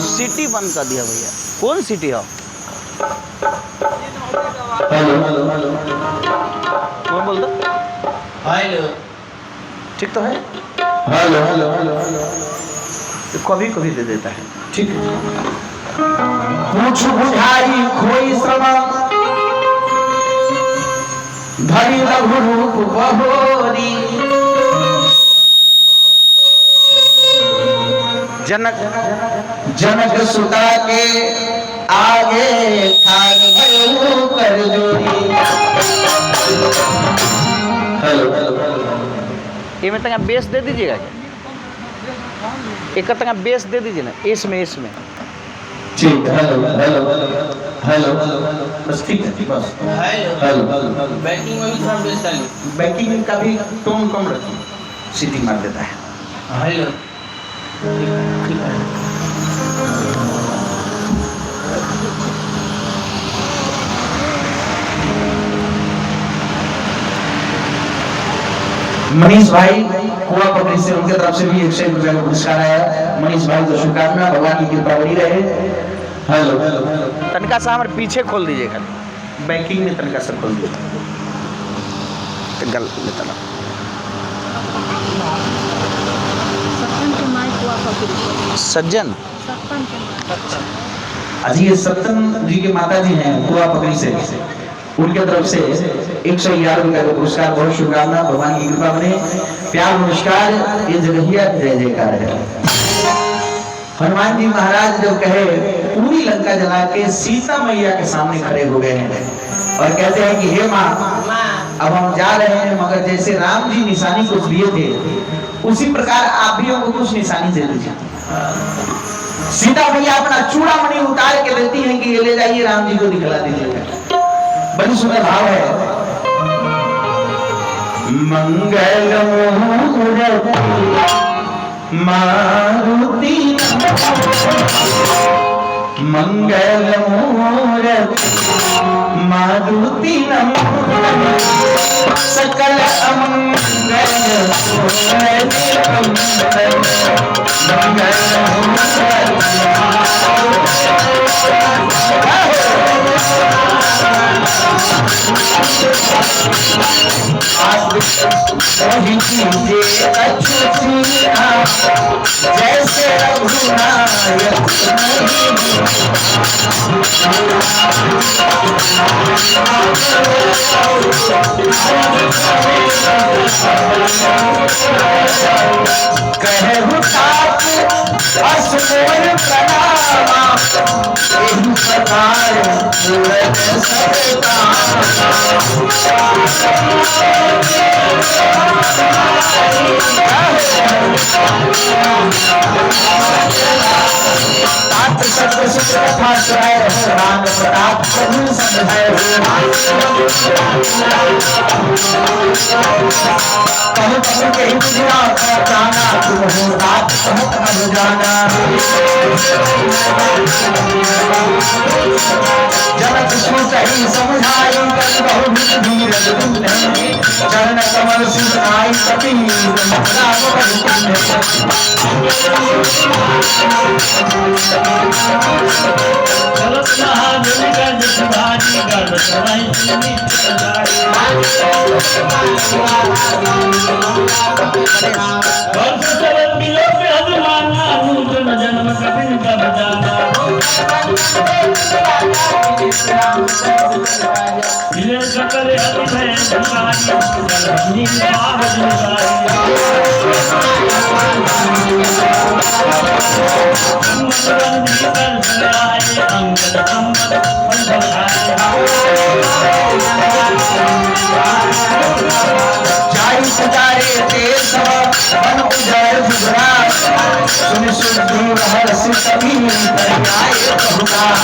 सिटी बंद कर दिया भैया। कौन सिटी हो? हेलो हेलो हेलो कौन बोलता? हेलो ठीक तो है, हेलो हेलो हेलो तो कभी कभी दे देता है। ठीक है। पूछ बुझाई खोई श्रम धरी लघु रूप बहोरी। जनक जनक सुता के आगे खान भयो कर जोरी। हेलो ये में तंगा बेस दे दीजिएगा क्या? एक तंगा बेस दे दीजिए ना, इसमें ठीक। हेलो हेलो हेलो बस ठीक है, बस हेलो हेलो। बैंकिंग में भी थोड़ा बेस डालिए। बैंकिंग का भी टोन कम रखिए, सीटी मार देता है। हेलो ठीक है। मनीष भाई कुआ पकड़ी से, उनके तरफ से भी 101 रुपया का पुरस्कार आया। मनीष भाई को शुभकामना, भगवान की कृपा बनी रहे। हेलो हेलो तनका सा हमारे पीछे खोल दीजिए खाली, बैंकिंग में तनका सब खोल दिया। तो गल लेता ना। सज्जन अजी ये सत्तन जी के माता जी हैं कुआ पकड़ी से, उनके तरफ से 111 रुपया का पुरस्कार। बहुत शुभकामना, भगवान की कृपा बने। प्यार नमस्कार, ये जगहिया जय जयकार है। हनुमान जी महाराज जब कहे पूरी लंका जला के सीता मैया के सामने खड़े हो गए हैं और कहते हैं कि हे माँ, अब हम जा रहे हैं, मगर जैसे राम जी निशानी कुछ दिए थे उसी प्रकार आप भी हमको कुछ निशानी दे दीजिए। सीता मैया अपना चूड़ामणि उतार के देती हैं कि ये ले जाइए, राम जी को दिखला दीजिएगा। बड़ी सुंदर भाव है। मंगल मूर्ति मारुति मंगल मूर्ति मारुति सकल अमंगल मंगल आप मोहि कीजिए कछु सीना, जैसे रघुनायक कहे तात असमोर प्रणामा, एहि प्रकार पूरन सब तात सत्य सुख कथा सुनाए रहो, राम प्रताप प्रभु समझाए हो। कहु कहु कही बुझना पहचाना, तुम हो तात समुख न जाना। जनक सोचहि समझाई, कर बहु धीरज धीर, चरण कमल सुनाई कपि राम जाई सजारे तेज सब मन उजर जुगरा, सुन सुन हर्ष कभी परियाए बहुकार।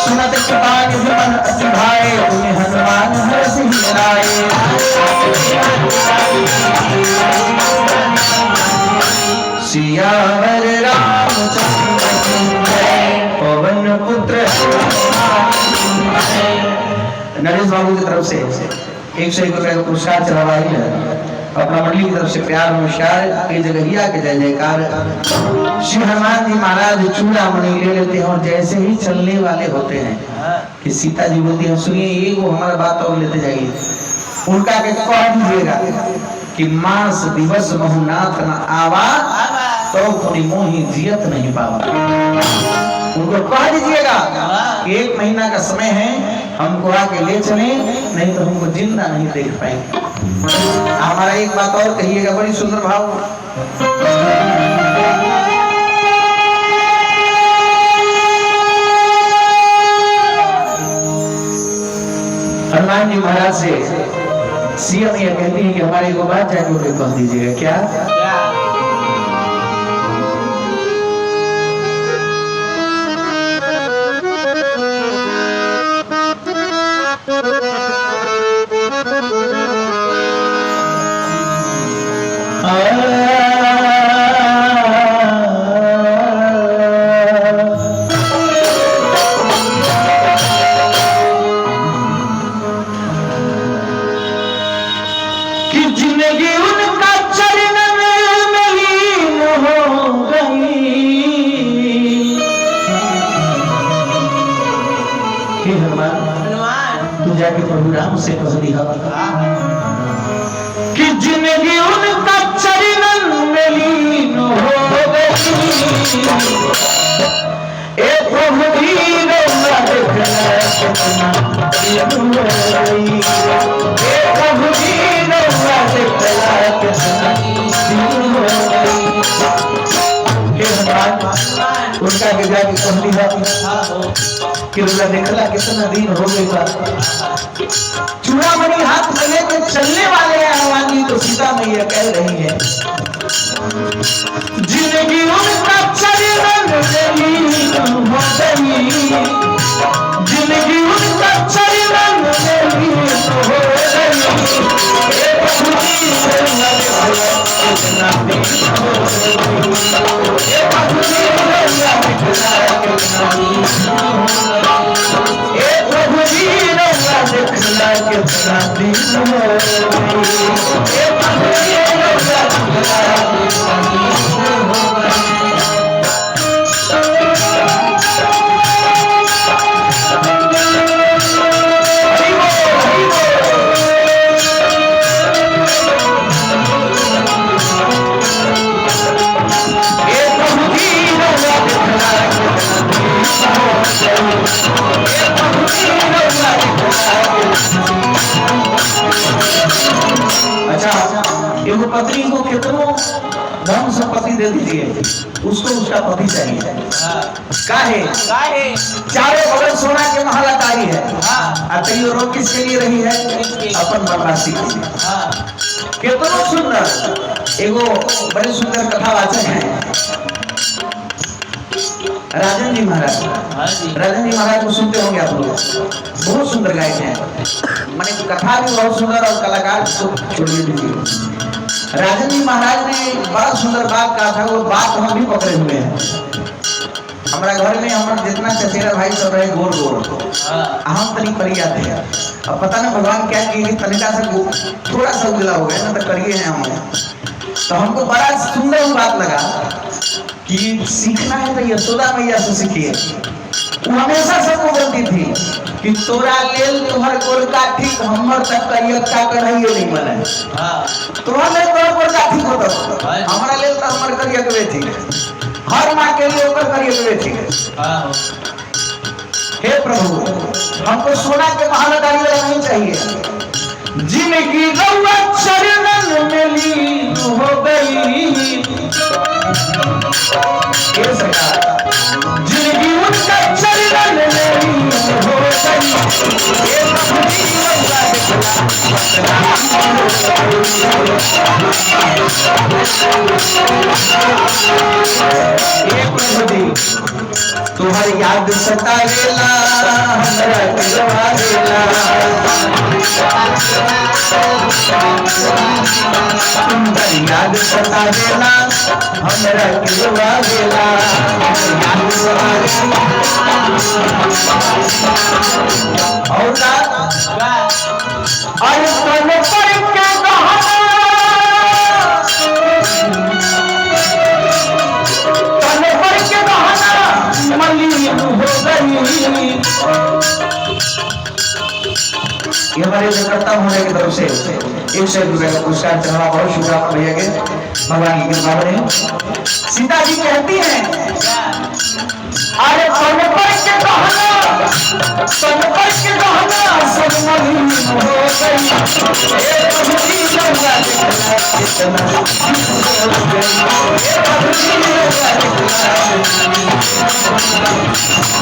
सुनत कृपान मन अति भाए, तुम्हें हनुमान हर्ष ही लाए। सियावर रामचंद्र की जय, पवन पुत्र नरेश बाबू की तरफ से 101 रुपए का पुरस्कार चढ़ावा है। अपना मंडली की तरफ से प्यार नमस्कार की जगहिया के जय जयकार। श्री हनुमान जी महाराज चूड़ामणि ले लेते हैं और जैसे ही चलने वाले होते हैं कि सीता जी बोलती है सुनिए ये वो हमारा बात और लेते जाइए, उनका के कह दीजिएगा कि मास दिवस बहुनाथ न आवा, तो पुनि मोहि जियत नहीं पावा। उनको कह दीजिएगा कि 1 महीना का समय है, हमको आके ले चले, नहीं तो हमको जिंदा नहीं देख पाएंगे। हमारा एक बात और कहिएगा, बड़ी सुंदर भाव। हनुमान जी महाराज से सीएम ये कहती है कि हमारे को बात जाके कह दीजिएगा। क्या जाके प्रभु राम से कह दिया कि जिंदगी उनका चरणन में लीन हो गई। ए प्रभु दीन देखना कितना दिन हो गई। ए प्रभु दीन देखना कितना दिन हो गई। हे भगवान उनका के जाके कह दिया कि उनका देखला कितना दिन हो गई बा। चूड़ामणि हाथ में लेके चलने वाले हैं हनुमान जी तो सीता मैया कह रही है जिंदगी उनका चरण में लीन हो गई। जिंदगी उनका चरण में लीन हो गई। ए प्रभु जी कितना दिन हो गई। ए प्रभु जी कितना दिन हो गई। ए प्रभु जी देखला कितना दिन हो गई। ए प्रभु जी देखला कितना दिन हो गई। अच्छा एगो पत्नी को कितनों धन संपत्ति दे दीजिए उसको उसका पति चाहिए। काहे चारों बगल सोना के महल अटारी है अतइयो रोग किसके लिए रही है अपन बदमाशी के लिए। कितनों सुंदर एगो बड़े सुंदर कथावाचक है राजन जी महाराज। राजन जी महाराज को सुनते होंगे आप लोग बहुत सुंदर गायक हैं माने कथा भी बहुत सुंदर और कलाकार को छोड़िए दीजिए। राजन जी महाराज ने बड़ा सुंदर बात कहा था वो बात हम भी पकड़े हुए हैं। हमारा घर में हमारा जितना चचेरा भाई सब रहे गोर गोर हम तनी परिया थे। अब पता ना भगवान क्या किए तनिका से थोड़ा सा उजला हो गया ना तो करिए हैं हमें। तो हमको बड़ा सुंदर बात लगा कि सीखना है तो यशोदा मैया से सीखिए। वो हमेशा सबको बोलती थी कि तोरा लेल तोहर गोरका ठीक हमर तक करियक्का कढ़ाइए नहीं बने। तोहर लेल तोहर गोरका ठीक होता हमारा लेल तो हमर करियकवे ठीक हर माँ के लिए ऊपर करियकवे ठीक। हे प्रभु हमको सोना के महल अटारी नहीं चाहिए। जिंदगी रउआ चरणन में लीन हो गई। ये सरकार जिंदगी उनका चरण में लीन हो गई। ये प्रभु जी रउआ ये प्रभु जी तुम्हारी याद सतावेला हमरा दिलवा देला। तुम्हारी याद सतावेला हमरा दिलवा देला। याद सतावेला और तन पर के तन पर के बहाना मलिन हो गई। ये हमारे करता होने की तरफ से 100 रुपए का पुरस्कार चढ़ावा बहुत शुक्रिया भैया के भगवान की कृपा बने। सीता जी कहती हैं अरे तन पर के बहाना सब मलिन हो गई। ए प्रभु जी रउआ देखला कितना हो गई।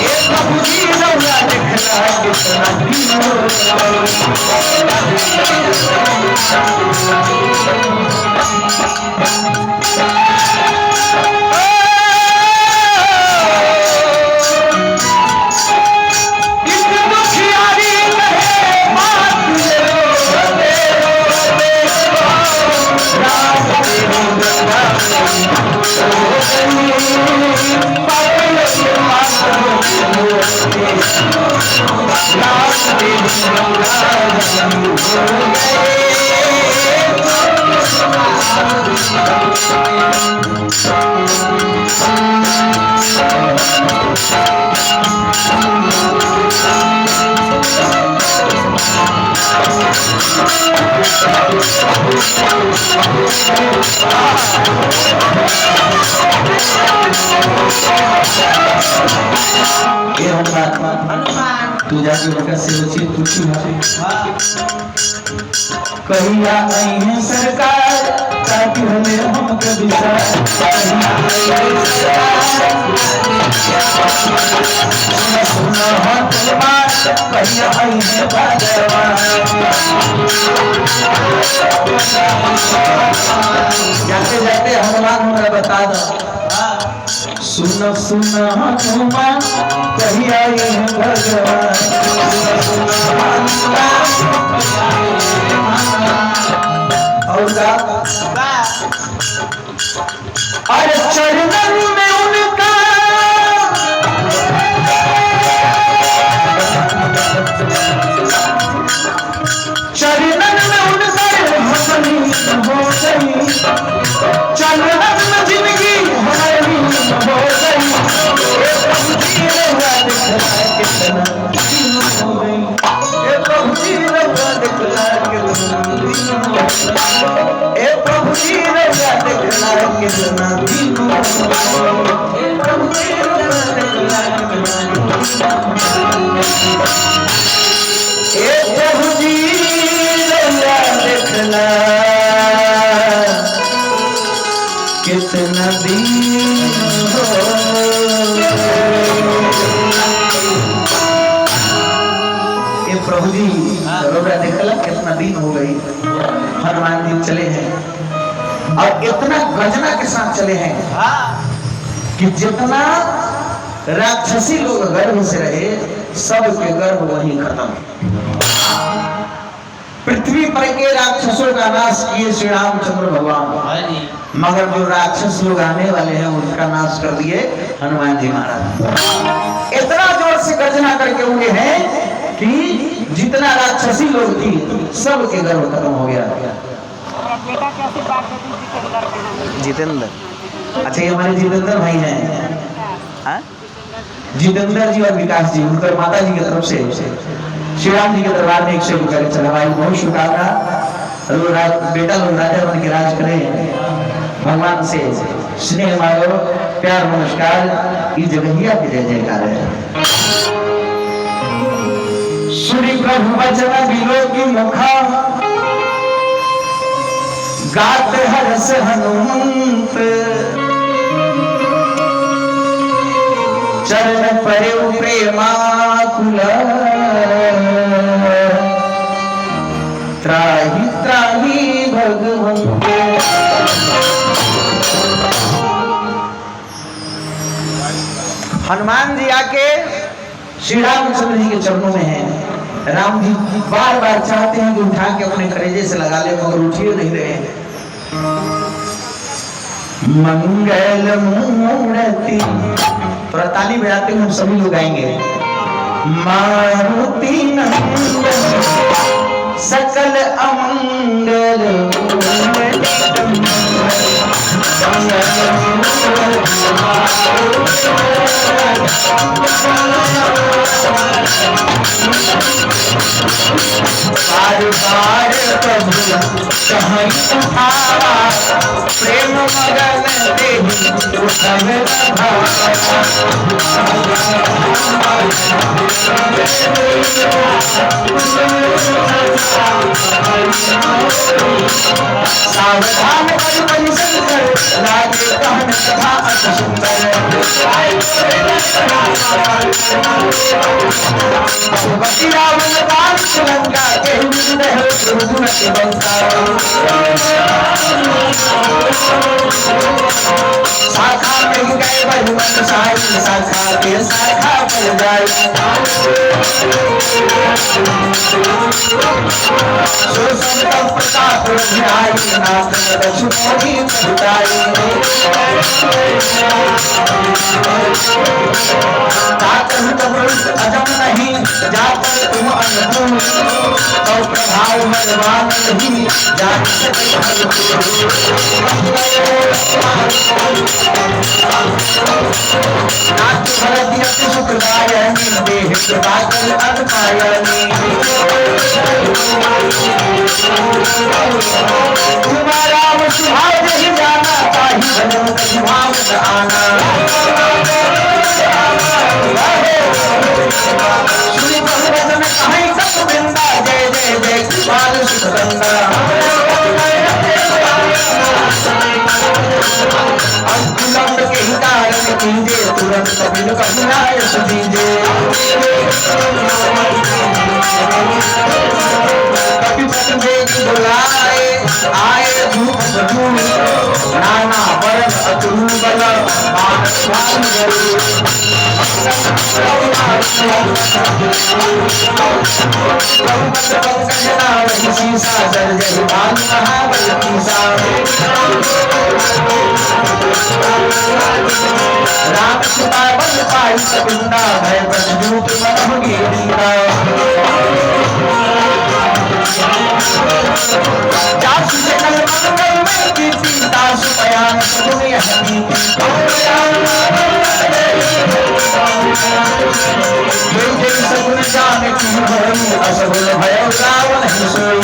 ए प्रभु जी रउआ देखला कितना हो ये हनुमान तू जाके उनका से बची पूछी कहिया आई है सरकार ताकि हमें हम कभी कहिया आई है भगवान जाते जाते हनुमान हमरा बता दो सुन सुन हनुमान कहिया आई है भगवान और अरे चरणन में उनका चरणन में उनका हमारी हो गई चरणन में जिंदगी हमारी हो गई प्रभु जी देखला ए प्रभु जी देखला कितना दीनों ए प्रभु जी देखला ए प्रभु जी देखला कितना दीन ये प्रभु जी रोड़ा देखला कितना दिन हो गई हनुमान जी चले हैं और इतना गर्जना के साथ चले हैं कि जितना राक्षसी लोग गर्भ से रहे सबके गर्भ वहीं खत्म पृथ्वी पर के राक्षसों का नाश किए श्री रामचंद्र भगवान मगर जो राक्षस लोग आने वाले हैं उनका नाश कर दिए हनुमान जी महाराज इतना जोर से गर्जना करके उगे हैं कि जितना राक्षसी लोग थी सबके गर्भ खत्म हो गया जितेंद्र अच्छा ये हमारे जितेंद्र भाई हैं हाँ जितेंद्र जी और विकास जी उनकर माता जी की तरफ से श्री राम जी के दरबार में एक से करके चला भाई बहुत शुभकामना बेटा लोग राजा बन के राज करें भगवान से स्नेह मांगो प्यार नमस्कार इस जगहिया की जय जयकार है श्री प्रभु वचन बिलो की मुखा गात हरस हनुमंत चरण परे प्रेमाकुल त्राहि त्राहि भगवंत हनुमान जी आके श्री रामचंद्र जी के चरणों में हैं राम जी बार बार चाहते हैं कि उठा के अपने कलेजे से लगा ले मगर उठिए नहीं रहे मंगल मूर्ति थोड़ा ताली बजाते हुए हम सभी लोग आएंगे मारुति नंदन सकल अमंगल बार बार प्रभु कहीं उठावा प्रेम मगन देहि उठवे सावधान बलि शंकर लागे कहन कथा अति सुंदर भगवती रावण दान लंका के हृदय गुण के बंसा शाखा में गए बलवन साई शाखा के शाखा पर जाए सो संत प्रताप ध्याई नाथ लक्ष्मणी बताई अजम नहीं जाकर तुम अनून तो प्रभाव बलवान नहीं सुखदायनी देह प्रभाकर अनपायनी तुम्हारा सुभाव नहीं जाना चाहिए भजन भाव आना श्री भगवत में कहीं सब वृंदा जय जय जय कृपाल सुखंदा विलंब के ही कारण कीजिए तुरंत कपिल कपिलाय सुदीजे कपिपत में बुलाए आए धूप बधूल नाना वरण अतुल बल शीशा जल जय भाग महाबल राम कृपा बल पाई सकुंडा भय बंधूप मनोगी जासु जगल मंगल में कीर्ति दासु बयान सुनिय हमीति जय सगुन जान की भई असगुन भय रावण ही सोई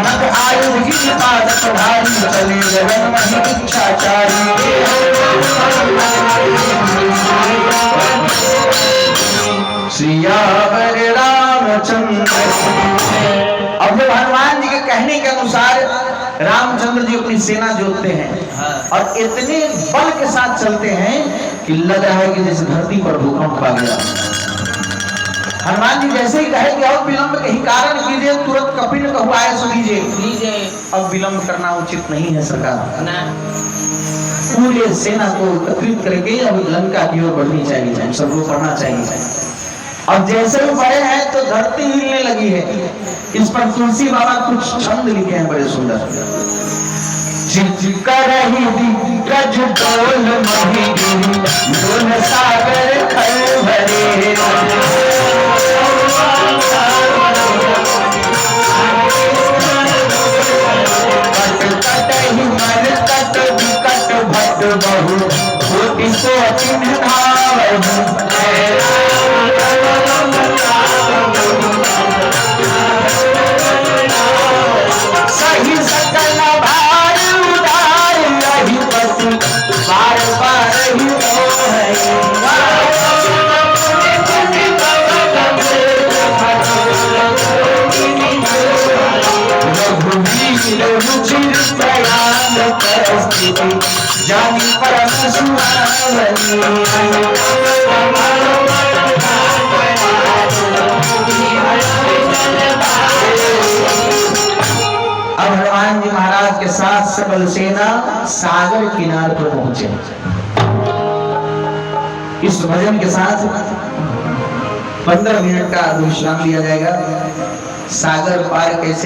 नग आयुध की पादप धारी चले जगन मही इच्छाचारी श्रीयावर रामचंद्र। अब जब हनुमान जी के कहने के अनुसार रामचंद्र जी अपनी सेना जोतते हैं और इतने बल के साथ चलते हैं कि लग रहा है कि जैसे धरती पर भूकंप आ गया। हनुमान जी जैसे ही कहे कि अब विलंब के ही कारण कीजिए तुरंत कपिल कहुआए सुनीजे अब विलंब करना उचित नहीं है सरकार पूरे सेना को एकत्रित करके अब लंका की ओर बढ़नी चाहिए सबको बढ़ना चाहिए। अब जैसे ही बढ़े हैं तो धरती हिलने लगी है। इस पर तुलसी बाबा कुछ छंद लिखे हैं बड़े सुंदर। करही दिग्गज डोल मही डोल सागर खल भरे कट कटहि मन कट विकट भट बहु कोटि कोटि धावहि सही सकल भार उदार रही पति बार बार ही रघुवीर रुचिर प्रयाण परिस्थिति जानी परम सुहावनी अब हनुमान जी महाराज के साथ सकल सेना सागर किनारे पर पहुंचे। इस भजन के साथ 15 मिनट का विश्राम लिया जाएगा। सागर पार कैसे